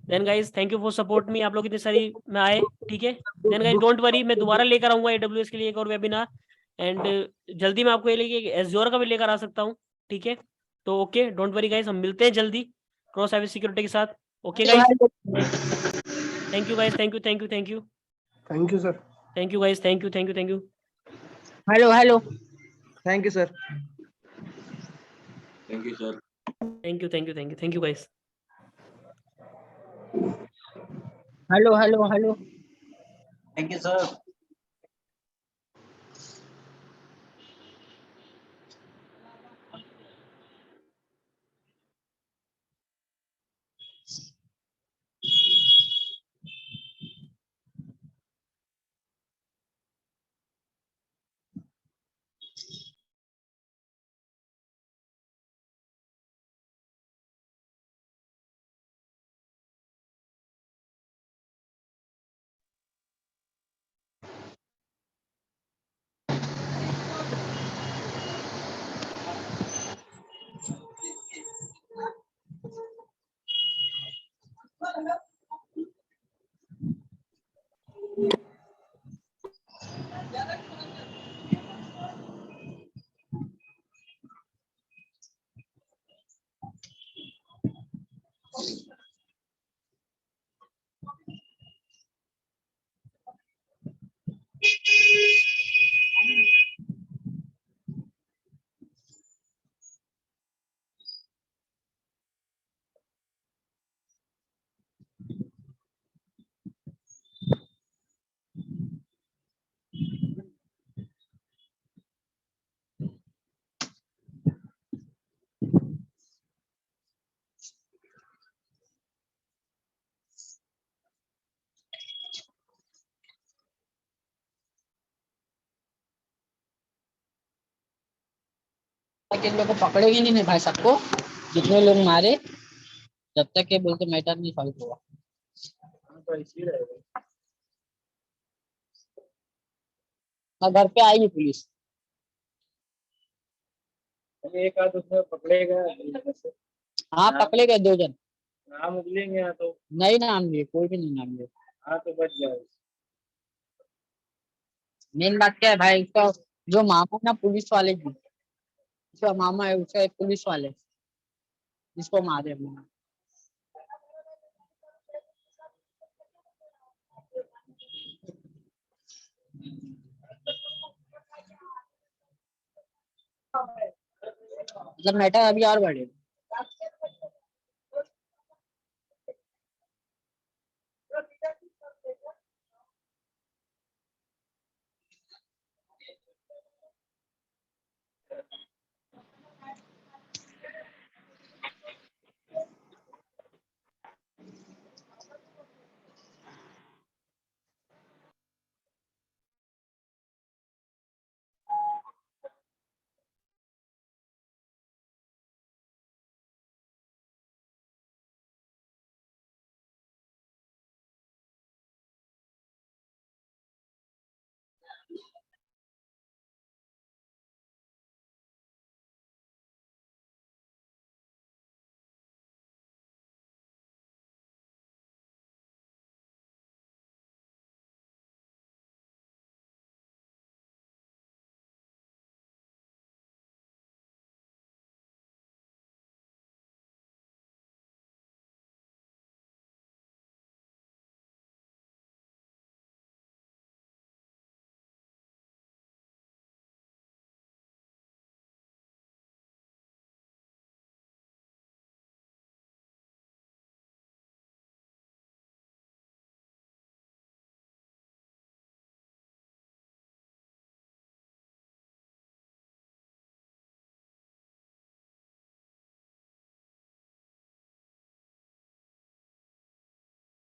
Then guys, thank you for support me, आप लोग इतने सारी में आए, ठीक है। देन गाइस डोंट वरी, मैं दोबारा लेकर आऊंगा AWS के लिए एक और वेबिनार, एंड जल्दी मैं आपको ये लेके एज्योर का भी लेकर आ सकता हूँ, ठीक है। तो ओके, डोंट वरी गाइस, हम मिलते हैं जल्दी क्रॉस साइबर सिक्योरिटी के साथ। Okay guys, thank you guys, thank you thank you thank you Thank you, sir. Thank you guys, thank you thank you thank you hello hello thank you sir. Thank you thank you thank you guys. Hello hello hello thank you sir. इन लोग को पकड़ेगी नहीं भाई, सबको जितने लोग मारे, जब तक ये बोलते मैटर नहीं सॉल्व हुआ। और घर पे आएगी पुलिस। एक आध उसमें पकड़ेगा, हाँ पकड़े गए 2 जन। नाम उगलेंगे या तो नहीं नाम लिए, कोई भी नहीं नाम लिए। हाँ तो बच जाओ। मेन बात क्या है भाई, उसका जो मामा है ना पुलिस वाले की, उसका मामा है, उसका एक पुलिस वाले जिसको मारे हमने। मतलब मैटर अभी और बढ़े।